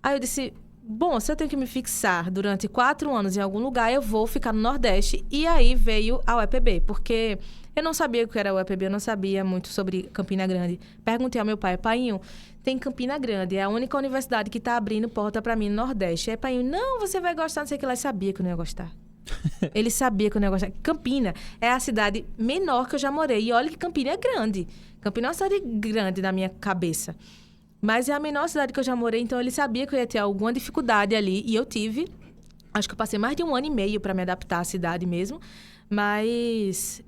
Speaker 4: Aí eu disse, bom, se eu tenho que me fixar durante 4 anos em algum lugar, eu vou ficar no Nordeste. E aí veio a UEPB, porque eu não sabia o que era a UEPB, eu não sabia muito sobre Campina Grande. Perguntei ao meu pai, Painho, tem Campina Grande, é a única universidade que está abrindo porta para mim no Nordeste. Aí Painho, não, você vai gostar, não sei o que lá. Ele sabia que eu não ia gostar. Ele sabia que eu não ia gostar. Campina é a cidade menor que eu já morei. E olha que Campina é grande. Campina é uma cidade grande na minha cabeça. Mas é a menor cidade que eu já morei, então ele sabia que eu ia ter alguma dificuldade ali. E eu tive. Acho que eu passei mais de 1 ano e meio para me adaptar à cidade mesmo. Mas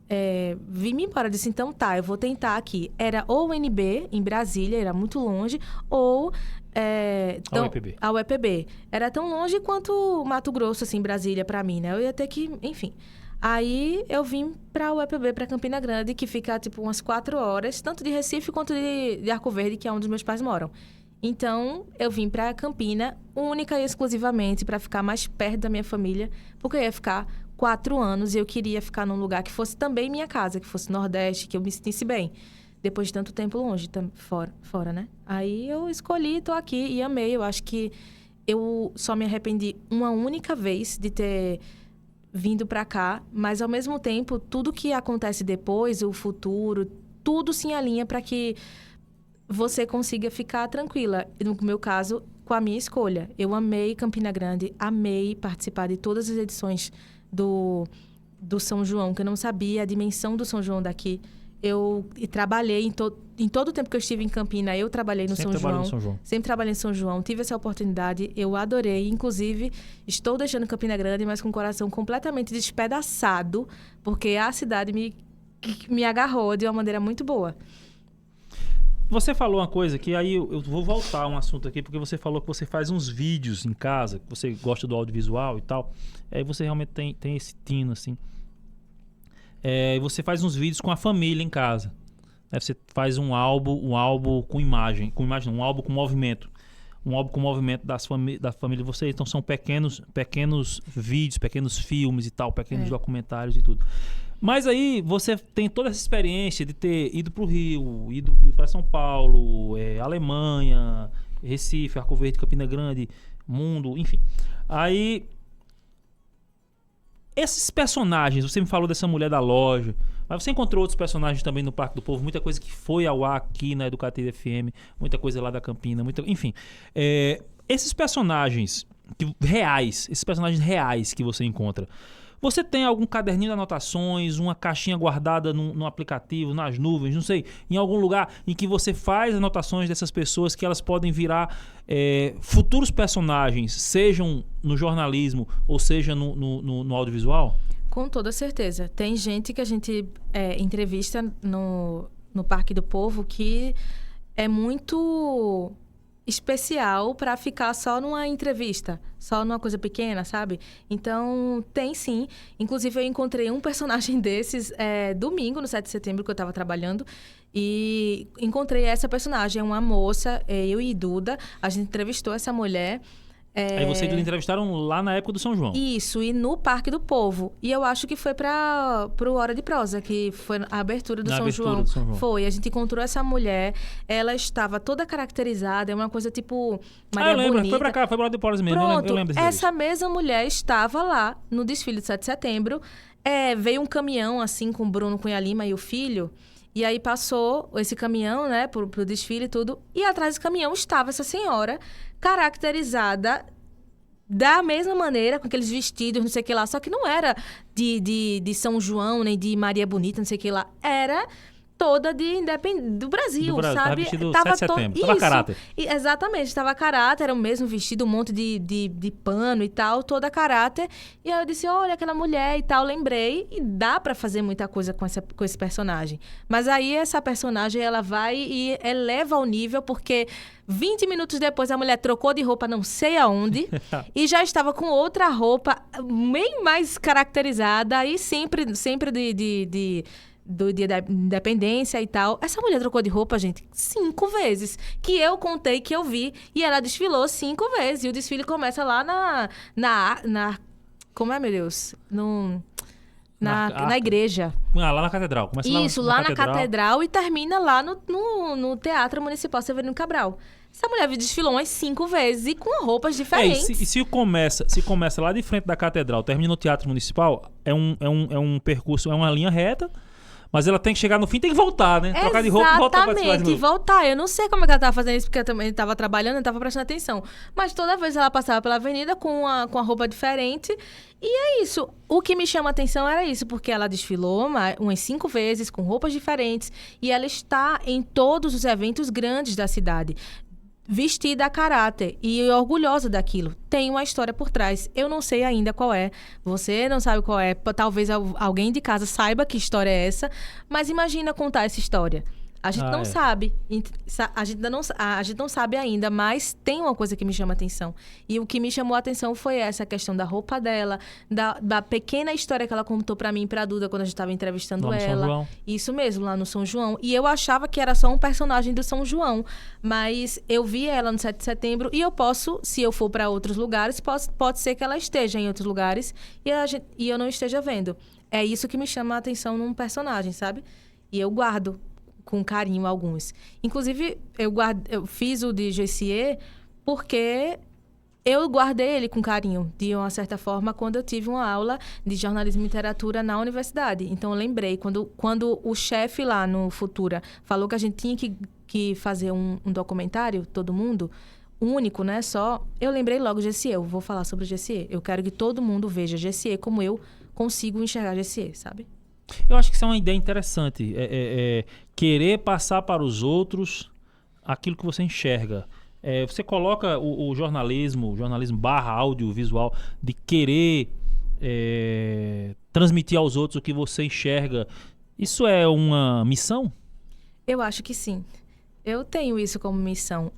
Speaker 4: vim-me embora, disse, então tá, eu vou tentar aqui. Era ou o UNB, em Brasília, era muito longe, ou a UEPB. Era tão longe quanto o Mato Grosso, assim, Brasília, pra mim, né? Eu ia ter que, enfim. Aí eu vim pra UEPB, pra Campina Grande, que fica, tipo, umas 4 horas, tanto de Recife quanto de Arco Verde, que é onde os meus pais moram. Então, eu vim pra Campina, única e exclusivamente, pra ficar mais perto da minha família, porque eu ia ficar 4 anos e eu queria ficar num lugar que fosse também minha casa, que fosse Nordeste, que eu me sentisse bem. Depois de tanto tempo longe, fora, né? Aí eu escolhi, tô aqui e amei. Eu acho que eu só me arrependi uma única vez de ter vindo pra cá, mas ao mesmo tempo, tudo que acontece depois, o futuro, tudo se alinha para que você consiga ficar tranquila. No meu caso, com a minha escolha. Eu amei Campina Grande, amei participar de todas as edições do São João, que eu não sabia a dimensão do São João daqui. Eu trabalhei em todo o tempo que eu estive em Campina, eu trabalhei no São João. Sempre trabalhei em São João. Tive essa oportunidade, eu adorei. Inclusive, estou deixando Campina Grande, mas com o coração completamente despedaçado, porque a cidade me agarrou de uma maneira muito boa.
Speaker 3: Você falou uma coisa que aí eu vou voltar a um assunto aqui, porque você falou que você faz uns vídeos em casa, que você gosta do audiovisual e tal. Aí você realmente tem esse tino, assim. Você faz uns vídeos com a família em casa. Você faz um álbum com imagem, um álbum com movimento. Um álbum com movimento da família de vocês. Então são pequenos vídeos, pequenos filmes e tal, pequenos documentários e tudo. Mas aí você tem toda essa experiência de ter ido para o Rio, ido para São Paulo, Alemanha, Recife, Arco Verde, Campina Grande, Mundo, enfim. Aí, esses personagens, você me falou dessa mulher da loja, mas você encontrou outros personagens também no Parque do Povo, muita coisa que foi ao ar aqui na Educativa FM, muita coisa lá da Campina, enfim. Esses personagens reais que você encontra, você tem algum caderninho de anotações, uma caixinha guardada no aplicativo, nas nuvens, não sei, em algum lugar em que você faz anotações dessas pessoas que elas podem virar futuros personagens, sejam no jornalismo ou seja no audiovisual?
Speaker 4: Com toda certeza. Tem gente que a gente entrevista no Parque do Povo que é muito especial para ficar só numa entrevista, só numa coisa pequena, sabe? Então, tem sim. Inclusive, eu encontrei um personagem desses domingo, no 7 de setembro, que eu estava trabalhando, e encontrei essa personagem, uma moça, eu e Duda, a gente entrevistou essa mulher.
Speaker 3: Aí vocês entrevistaram lá na época do São João.
Speaker 4: Isso, e no Parque do Povo. E eu acho que foi pro Hora de Prosa, que foi a abertura do São João. Foi, a gente encontrou essa mulher, ela estava toda caracterizada, é uma coisa tipo Maria Bonita.
Speaker 3: Foi pra cá, foi pro Hora de Prosa mesmo.
Speaker 4: Pronto,
Speaker 3: eu lembro
Speaker 4: essa mesma mulher estava lá no desfile de 7 de setembro, veio um caminhão assim com o Bruno Cunha Lima e o filho, E aí passou esse caminhão, né, pro desfile e tudo. E atrás do caminhão estava essa senhora caracterizada da mesma maneira, com aqueles vestidos, não sei o que lá. Só que não era de São João, nem de Maria Bonita, não sei o que lá. Era toda do Brasil, sabe?
Speaker 3: Tava vestido 7 de setembro, tava caráter.
Speaker 4: Exatamente, tava caráter, era o mesmo vestido, um monte de pano e tal, toda caráter. E aí eu disse, olha, aquela mulher e tal, lembrei. E dá pra fazer muita coisa com esse personagem. Mas aí essa personagem, ela vai e eleva o nível, porque 20 minutos depois a mulher trocou de roupa não sei aonde e já estava com outra roupa bem mais caracterizada e sempre do Dia da Independência e tal. Essa mulher trocou de roupa, gente, 5 vezes. Que eu contei, que eu vi. E ela desfilou 5 vezes. E o desfile começa lá na como é, meu Deus? Na igreja.
Speaker 3: Lá na catedral. Começa
Speaker 4: isso, lá na catedral e termina lá no Teatro Municipal Severino Cabral. Essa mulher desfilou umas 5 vezes e com roupas diferentes.
Speaker 3: E se começa lá de frente da catedral, termina no Teatro Municipal, é um percurso, é uma linha reta, mas ela tem que chegar no fim, tem que voltar, né? Trocar de roupa e voltar pra cidade de novo.
Speaker 4: Voltar. Eu não sei como é que ela tava fazendo isso, porque eu também estava trabalhando, não estava prestando atenção. Mas toda vez ela passava pela avenida com a roupa diferente. E é isso. O que me chama a atenção era isso, porque ela desfilou umas 5 vezes com roupas diferentes. E ela está em todos os eventos grandes da cidade. Vestida a caráter e orgulhosa daquilo. Tem uma história por trás. Eu não sei ainda qual é. Você não sabe qual é. Talvez alguém de casa saiba que história é essa. Mas imagina contar essa história. A gente não sabe. A gente não sabe ainda, mas tem uma coisa que me chama a atenção. E o que me chamou a atenção foi essa questão da roupa dela, da pequena história que ela contou pra mim e pra Duda quando a gente tava entrevistando
Speaker 3: lá no
Speaker 4: ela.
Speaker 3: São João.
Speaker 4: Isso mesmo, lá no São João. E eu achava que era só um personagem do São João. Mas eu vi ela no 7 de setembro e eu posso, se eu for pra outros lugares, pode ser que ela esteja em outros lugares e eu não esteja vendo. É isso que me chama a atenção num personagem, sabe? E eu guardo com carinho alguns. Inclusive, eu fiz o de Jessie porque eu guardei ele com carinho, de uma certa forma, quando eu tive uma aula de jornalismo e literatura na universidade. Então, eu lembrei, quando o chefe lá no Futura falou que a gente tinha que fazer um documentário, todo mundo, único, né? Só, eu lembrei logo Jessie. Eu vou falar sobre Jessie. Eu quero que todo mundo veja Jessie como eu consigo enxergar Jessie, sabe?
Speaker 3: Eu acho que isso é uma ideia interessante. Querer passar para os outros aquilo que você enxerga. Você coloca o jornalismo barra audiovisual, de querer transmitir aos outros o que você enxerga. Isso é uma missão?
Speaker 4: Eu acho que sim. Eu tenho isso como missão.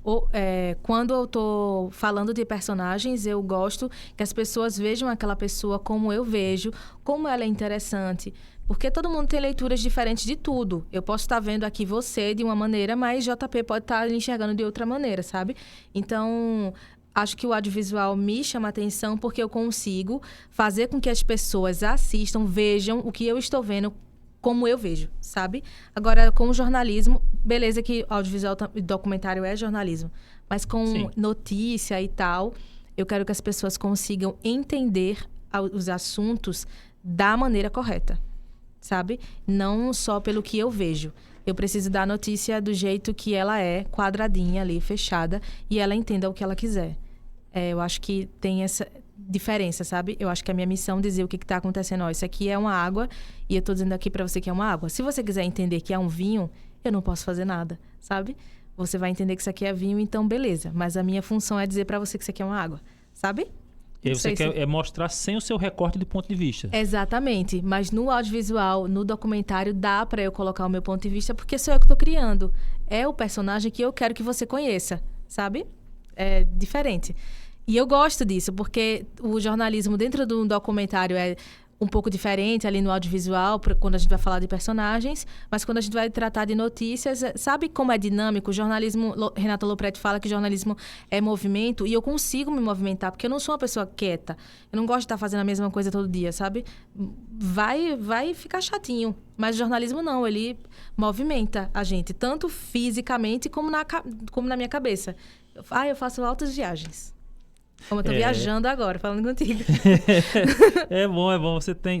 Speaker 4: Quando eu tô falando de personagens, eu gosto que as pessoas vejam aquela pessoa como eu vejo, como ela é interessante. Porque todo mundo tem leituras diferentes de tudo. Eu posso estar vendo aqui você de uma maneira, mas JP pode estar lhe enxergando de outra maneira, sabe? Então, acho que o audiovisual me chama a atenção porque eu consigo fazer com que as pessoas assistam, vejam o que eu estou vendo, como eu vejo, sabe? Agora, com o jornalismo, beleza que audiovisual e documentário é jornalismo, mas com
Speaker 3: Sim.
Speaker 4: notícia e tal, eu quero que as pessoas consigam entender os assuntos da maneira correta, sabe? Não só pelo que eu vejo. Eu preciso dar a notícia do jeito que ela é, quadradinha ali, fechada, e ela entenda o que ela quiser. Eu acho que tem essa diferença, sabe? Eu acho que a minha missão é dizer o que está acontecendo. Isso aqui é uma água e eu tô dizendo aqui para você que é uma água. Se você quiser entender que é um vinho, eu não posso fazer nada, sabe? Você vai entender que isso aqui é vinho, então beleza. Mas a minha função é dizer para você que isso aqui é uma água, sabe?
Speaker 3: E aí você quer mostrar sem o seu recorte de ponto de vista.
Speaker 4: Exatamente. Mas no audiovisual, no documentário, dá para eu colocar o meu ponto de vista, porque sou eu que tô criando. É o personagem que eu quero que você conheça, sabe? É diferente. E eu gosto disso, porque o jornalismo dentro do documentário é um pouco diferente ali no audiovisual, quando a gente vai falar de personagens, mas quando a gente vai tratar de notícias, sabe como é dinâmico? O jornalismo, Renata Lopretti fala que jornalismo é movimento, e eu consigo me movimentar, porque eu não sou uma pessoa quieta. Eu não gosto de estar fazendo a mesma coisa todo dia, sabe? Vai ficar chatinho. Mas o jornalismo não, ele movimenta a gente, tanto fisicamente como na minha cabeça. Eu faço altas viagens. Como eu tô viajando agora, falando contigo.
Speaker 3: É bom. Você tem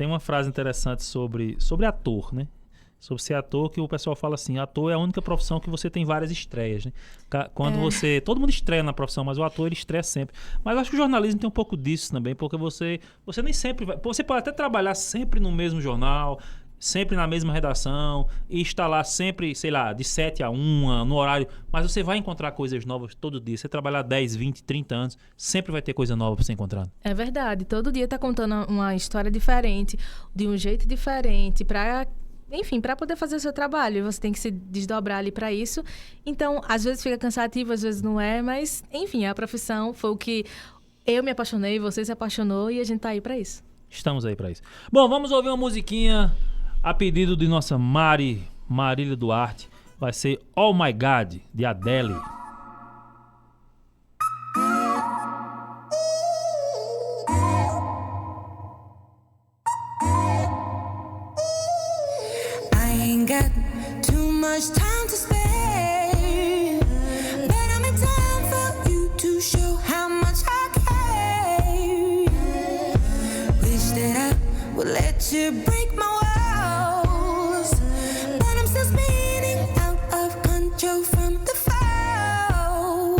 Speaker 3: uma frase interessante sobre ator, né? sobre ser ator, que o pessoal fala assim, ator é a única profissão que você tem várias estreias, né? Quando você... Todo mundo estreia na profissão, mas o ator, ele estreia sempre. Mas eu acho que o jornalismo tem um pouco disso também, porque você nem sempre vai... Você pode até trabalhar sempre no mesmo jornal, sempre na mesma redação, e estar lá sempre, sei lá, de 7 a 1, no horário, mas você vai encontrar coisas novas todo dia. Você trabalhar 10, 20, 30 anos, sempre vai ter coisa nova pra você encontrar.
Speaker 4: É verdade. Todo dia tá contando uma história diferente, de um jeito diferente, enfim, para poder fazer o seu trabalho. Você tem que se desdobrar ali para isso. Então, às vezes fica cansativo, às vezes não é, mas, enfim, a profissão foi o que eu me apaixonei, você se apaixonou e a gente tá aí para isso.
Speaker 3: Estamos aí pra isso. Bom, vamos ouvir uma musiquinha a pedido de nossa Marília Duarte. Vai ser Oh My God, de Adele.
Speaker 5: I ain't got too much time to spare, but I'm in time for you to show how much I care. Wish that I would let you break my walls, but I'm still spinning out of control from the fall.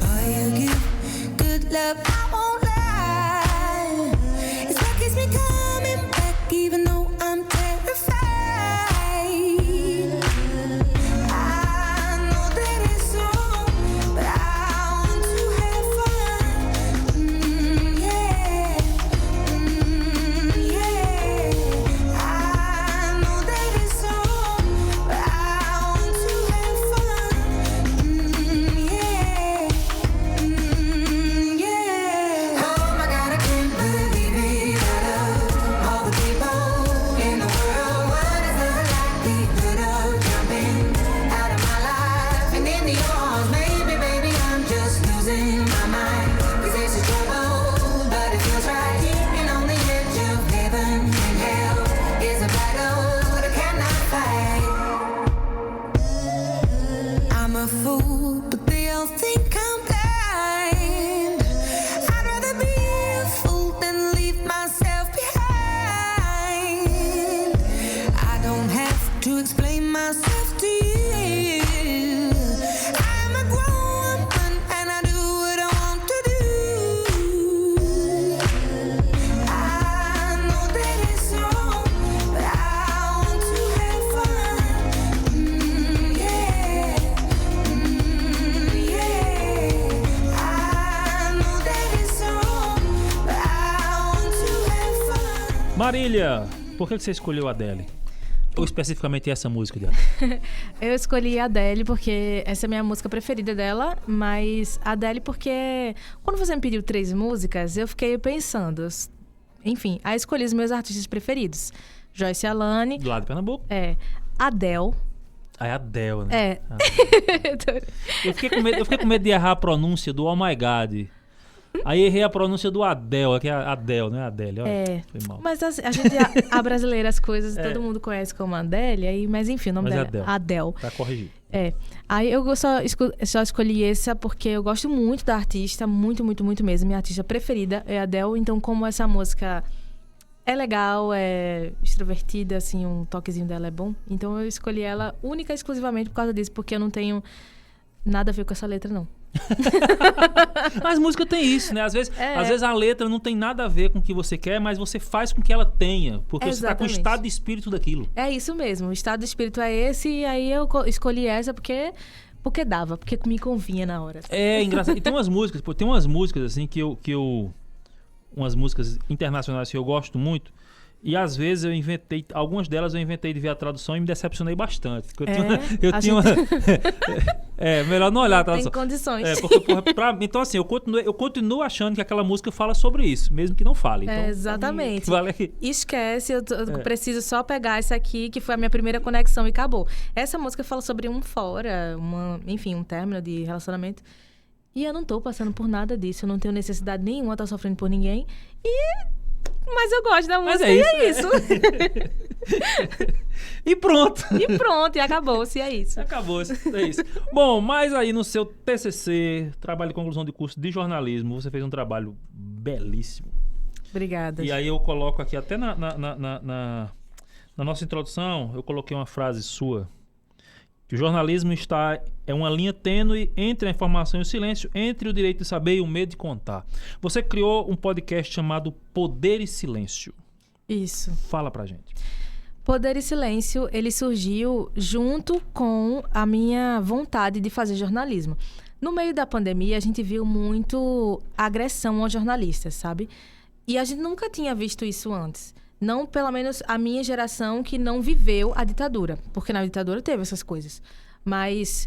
Speaker 5: Boy, you give good love, I won't lie. It's what keeps me coming back, even though I'm terrified. I know that it's wrong, but I want to have fun. Yeah, yeah. I know that it's wrong, but I want to have fun. Yeah, yeah. Oh my God, I can't believe it. Out of all the people in the world, what is the likelihood of jumping out of my life and into yours? Maybe, baby, I'm just losing my mind. 'Cause this is trouble, but it feels right. Keeping on the edge of heaven and hell is a battle that I cannot fight. I'm a fool, but they all think I'm blind. I'd rather be a fool than leave myself behind. I don't have to explain myself to you. I'm a grown woman and I do what I want to do. I know that it's wrong, but I want to have fun. Yeah, yeah. I know that it's wrong, but I want to have fun.
Speaker 3: Marília, por que você escolheu a Adele? Ou especificamente essa música dela?
Speaker 4: Eu escolhi a Adele porque essa é a minha música preferida dela, mas a Adele porque quando você me pediu 3 músicas, eu fiquei pensando. Enfim, aí escolhi os meus artistas preferidos. Joyce Alane,
Speaker 3: Do lado de Pernambuco?
Speaker 4: Adele.
Speaker 3: Ah, é Adele, né?
Speaker 4: É.
Speaker 3: Eu fiquei com medo de errar a pronúncia do Oh My God. Aí errei a pronúncia do Adele, que é Adele, não é Adele. Olha, foi mal.
Speaker 4: Mas a gente, a brasileira, as coisas, todo mundo conhece como Adele, aí, mas enfim, o nome
Speaker 3: Mas
Speaker 4: dela
Speaker 3: é
Speaker 4: é Adele.
Speaker 3: Tá corrigido.
Speaker 4: Aí eu só escolhi essa porque eu gosto muito da artista, muito, muito, muito mesmo. Minha artista preferida é a Adele, então como essa música é legal, é extrovertida, assim, um toquezinho dela é bom, então eu escolhi ela única e exclusivamente por causa disso, porque eu não tenho nada a ver com essa letra, não.
Speaker 3: Mas música tem isso, né? Às vezes a letra não tem nada a ver com o que você quer, mas você faz com que ela tenha, porque você tá com o
Speaker 4: Exatamente.
Speaker 3: estado de espírito daquilo.
Speaker 4: É isso mesmo, o estado de espírito é esse, e aí eu escolhi essa porque dava, porque me convinha na hora.
Speaker 3: É engraçado. E tem umas músicas, pô, tem umas músicas assim que eu umas músicas internacionais que eu gosto muito. E às vezes algumas delas eu inventei de ver a tradução e me decepcionei bastante. Melhor não olhar a tradução.
Speaker 4: Tem condições.
Speaker 3: Porque, então assim, eu continuo achando que aquela música fala sobre isso, mesmo que não fale. Então,
Speaker 4: Exatamente.
Speaker 3: Vale aqui.
Speaker 4: Esquece, eu preciso só pegar essa aqui, que foi a minha primeira conexão e acabou. Essa música fala sobre um fora, enfim, um término de relacionamento. E eu não tô passando por nada disso, eu não tenho necessidade nenhuma, estar sofrendo por ninguém. Mas eu gosto da música e é isso.
Speaker 3: E pronto.
Speaker 4: E pronto, e acabou-se, é isso.
Speaker 3: Acabou-se, é isso. Bom, mas aí no seu TCC, trabalho de conclusão de curso de jornalismo, você fez um trabalho belíssimo.
Speaker 4: Obrigada.
Speaker 3: E aí eu coloco aqui até Na nossa introdução, eu coloquei uma frase sua, que o jornalismo é uma linha tênue entre a informação e o silêncio, entre o direito de saber e o medo de contar. Você criou um podcast chamado Poder e Silêncio.
Speaker 4: Isso.
Speaker 3: Fala pra gente.
Speaker 4: Poder e Silêncio, ele surgiu junto com a minha vontade de fazer jornalismo. No meio da pandemia, a gente viu muito agressão aos jornalistas, sabe? E a gente nunca tinha visto isso antes. Não, pelo menos, a minha geração que não viveu a ditadura. Porque na ditadura teve essas coisas. Mas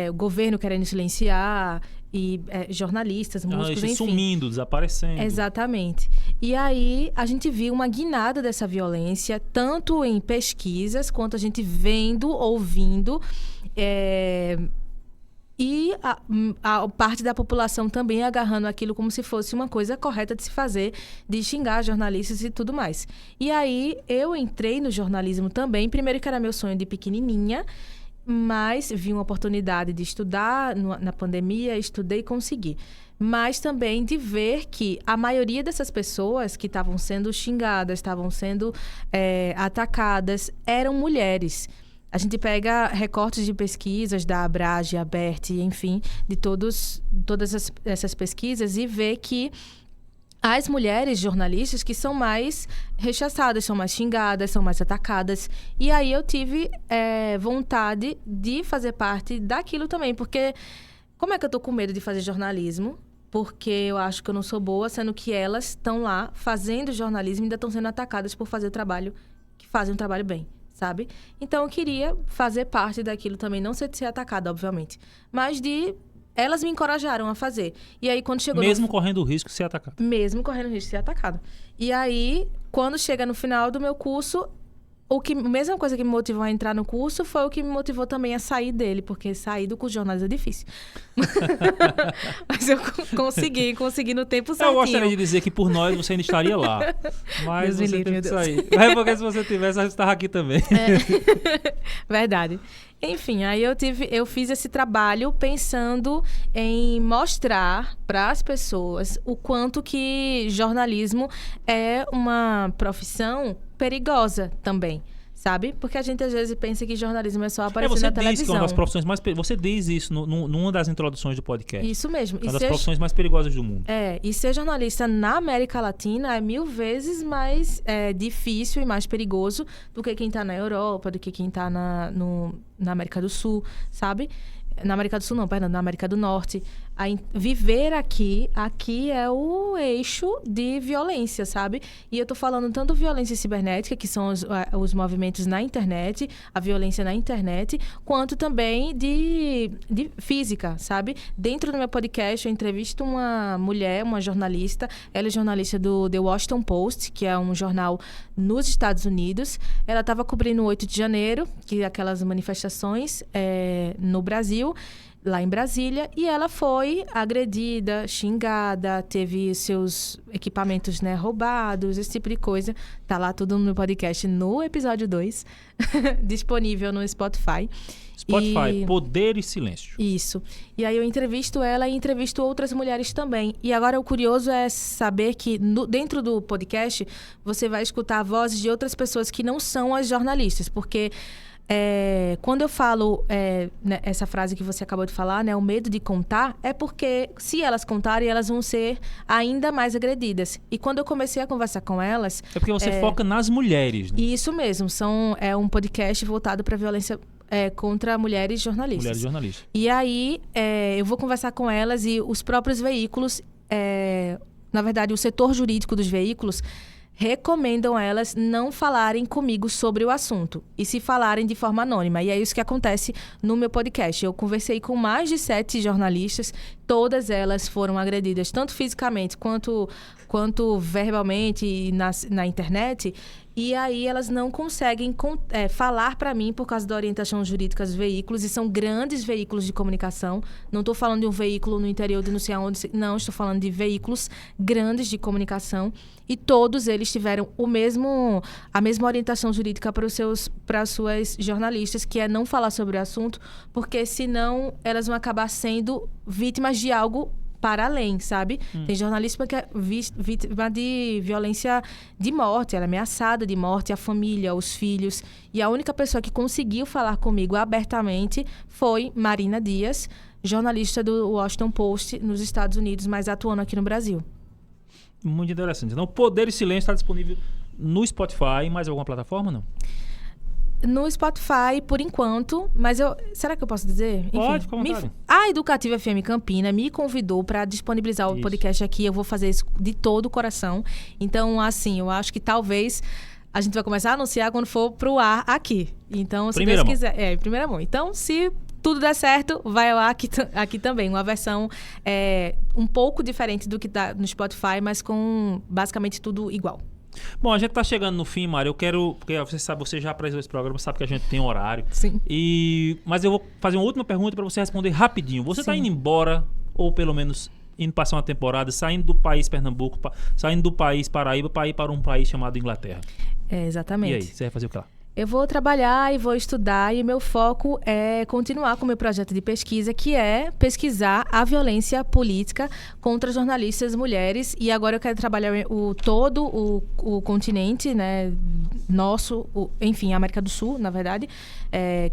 Speaker 4: o governo querendo silenciar e jornalistas, músicos, enfim.
Speaker 3: Sumindo, desaparecendo.
Speaker 4: Exatamente. E aí, a gente viu uma guinada dessa violência, tanto em pesquisas, quanto a gente vendo, ouvindo... E a parte da população também agarrando aquilo como se fosse uma coisa correta de se fazer, de xingar jornalistas e tudo mais. E aí, eu entrei no jornalismo também, primeiro que era meu sonho de pequenininha, mas vi uma oportunidade de estudar na pandemia, estudei e consegui. Mas também de ver que a maioria dessas pessoas que estavam sendo xingadas, estavam sendo atacadas, eram mulheres. A gente pega recortes de pesquisas da Abrage, Abert, enfim, de todas essas pesquisas e vê que as mulheres jornalistas que são mais rechaçadas, são mais xingadas, são mais atacadas. E aí eu tive vontade de fazer parte daquilo também, porque como é que eu tô com medo de fazer jornalismo? Porque eu acho que eu não sou boa, sendo que elas estão lá fazendo jornalismo e ainda estão sendo atacadas por fazer o trabalho, que fazem um trabalho bem. Sabe? Então, eu queria fazer parte daquilo também. Não ser atacada, obviamente. Mas elas me encorajaram a fazer. E aí, quando chegou...
Speaker 3: Mesmo correndo o risco de ser atacada.
Speaker 4: Mesmo correndo o risco de ser atacada. E aí, quando chega no final do meu curso... A mesma coisa que me motivou a entrar no curso foi o que me motivou também a sair dele, porque sair do curso de jornalismo é difícil. Mas eu consegui no tempo certinho.
Speaker 3: Eu gostaria de dizer que por nós você ainda estaria lá. Mas
Speaker 4: Deus
Speaker 3: você
Speaker 4: livre,
Speaker 3: teve que
Speaker 4: meu Deus.
Speaker 3: sair. Mas porque se você tivesse, a gente estava aqui também.
Speaker 4: Verdade. Enfim, aí eu fiz esse trabalho pensando em mostrar para as pessoas o quanto que jornalismo é uma profissão perigosa também, sabe? Porque a gente às vezes pensa que jornalismo é só aparecer na televisão.
Speaker 3: Você diz que é uma das profissões mais você diz isso numa das introduções do podcast.
Speaker 4: Isso mesmo.
Speaker 3: É uma das profissões mais perigosas do mundo.
Speaker 4: E ser jornalista na América Latina é 1000 vezes mais difícil e mais perigoso do que quem tá na Europa, do que quem tá na América do Sul, sabe? Na América do Sul não, perdão, na América do Norte. Viver aqui é o eixo de violência, sabe? E eu tô falando tanto violência cibernética, que são os movimentos na internet, a violência na internet, quanto também de física, sabe? Dentro do meu podcast, eu entrevisto uma mulher, uma jornalista. Ela é jornalista do The Washington Post, que é um jornal nos Estados Unidos. Ela estava cobrindo o 8 de janeiro, que é aquelas manifestações no Brasil, lá em Brasília, e ela foi agredida, xingada, teve seus equipamentos, roubados, esse tipo de coisa. Tá lá tudo no meu podcast, no episódio 2, disponível no Spotify.
Speaker 3: Poder e Silêncio.
Speaker 4: Isso. E aí eu entrevisto ela e entrevisto outras mulheres também. E agora o curioso é saber que dentro do podcast você vai escutar vozes de outras pessoas que não são as jornalistas, porque... quando eu falo essa frase que você acabou de falar, o medo de contar, é porque se elas contarem, elas vão ser ainda mais agredidas. E quando eu comecei a conversar com elas...
Speaker 3: É porque você foca nas mulheres, né?
Speaker 4: Isso mesmo. É um podcast voltado para violência contra mulheres jornalistas.
Speaker 3: Mulheres jornalistas.
Speaker 4: E aí, eu vou conversar com elas e os próprios veículos... na verdade, o setor jurídico dos veículos... recomendam elas não falarem comigo sobre o assunto e se falarem de forma anônima. E é isso que acontece no meu podcast. Eu conversei com mais de 7 jornalistas, todas elas foram agredidas, tanto fisicamente quanto verbalmente e na internet. E aí elas não conseguem falar para mim por causa da orientação jurídica dos veículos, e são grandes veículos de comunicação. Não estou falando de um veículo no interior de não sei aonde, não, estou falando de veículos grandes de comunicação, e todos eles tiveram a mesma orientação jurídica para as suas jornalistas, que é não falar sobre o assunto, porque senão elas vão acabar sendo vítimas de algo para além, sabe? Tem jornalista que é vítima de violência de morte, ela é ameaçada de morte, a família, os filhos. E a única pessoa que conseguiu falar comigo abertamente foi Marina Dias, jornalista do Washington Post nos Estados Unidos, mas atuando aqui no Brasil.
Speaker 3: Muito interessante. Então, o Poder e Silêncio está disponível no Spotify, mais alguma plataforma, não?
Speaker 4: No Spotify, por enquanto, mas será que eu posso dizer? Enfim,
Speaker 3: Pode, com vontade.
Speaker 4: A Educativa FM Campina me convidou para disponibilizar o podcast aqui. Eu vou fazer isso de todo o coração. Então, assim, eu acho que talvez a gente vai começar a anunciar quando for pro ar aqui. Então, se Deus quiser... em primeira mão. Então, se tudo der certo, vai ao ar aqui também. Uma versão um pouco diferente do que tá no Spotify, mas com basicamente tudo igual.
Speaker 3: Bom, a gente tá chegando no fim, Mari. Eu quero... Porque você sabe, você já apresentou esse programa, sabe que a gente tem horário.
Speaker 4: Sim.
Speaker 3: Mas eu vou fazer uma última pergunta para você responder rapidinho. Você tá indo embora, ou pelo menos indo passar uma temporada, saindo do país Pernambuco, saindo do país Paraíba para ir para um país chamado Inglaterra?
Speaker 4: Exatamente.
Speaker 3: E aí, você vai fazer o que lá?
Speaker 4: Eu vou trabalhar e vou estudar, e meu foco é continuar com o meu projeto de pesquisa, que é pesquisar a violência política contra jornalistas mulheres. E agora eu quero trabalhar todo o continente, né, nosso, enfim, a América do Sul, na verdade.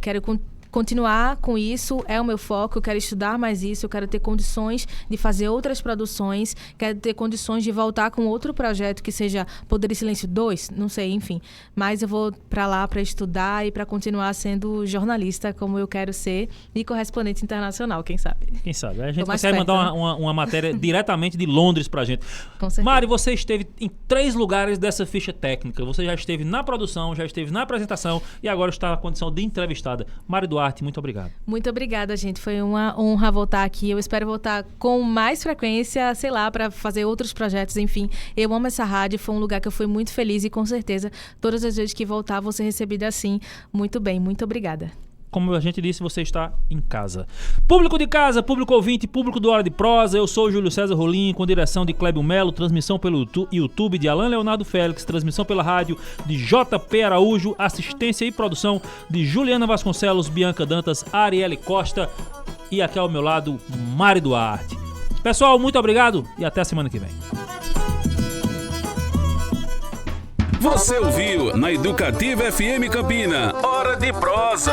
Speaker 4: Quero continuar com isso, é o meu foco. Eu quero estudar mais isso, eu quero ter condições de fazer outras produções, quero ter condições de voltar com outro projeto que seja Poder e Silêncio 2, não sei, enfim. Mas eu vou para lá para estudar e para continuar sendo jornalista como eu quero ser e correspondente internacional, quem sabe?
Speaker 3: Quem sabe? A gente consegue mandar uma matéria diretamente de Londres pra gente.
Speaker 4: Com certeza.
Speaker 3: Mari, você esteve em 3 lugares dessa ficha técnica. Você já esteve na produção, já esteve na apresentação e agora está na condição de entrevistada. Mari Duarte, muito obrigado.
Speaker 4: Muito obrigada, gente. Foi uma honra voltar aqui. Eu espero voltar com mais frequência, sei lá, para fazer outros projetos, enfim. Eu amo essa rádio, foi um lugar que eu fui muito feliz e com certeza todas as vezes que voltar vou ser recebida assim. Muito bem, muito obrigada.
Speaker 3: Como a gente disse, você está em casa. Público de casa, público ouvinte, público do Hora de Prosa, eu sou o Júlio César Rolim, com direção de Clébio Melo, transmissão pelo YouTube de Alan Leonardo Félix, transmissão pela rádio de JP Araújo, assistência e produção de Juliana Vasconcelos, Bianca Dantas, Arielle Costa e aqui ao meu lado, Mari Duarte. Pessoal, muito obrigado e até a semana que vem.
Speaker 2: Você ouviu na Educativa FM Campina, Hora de Prosa.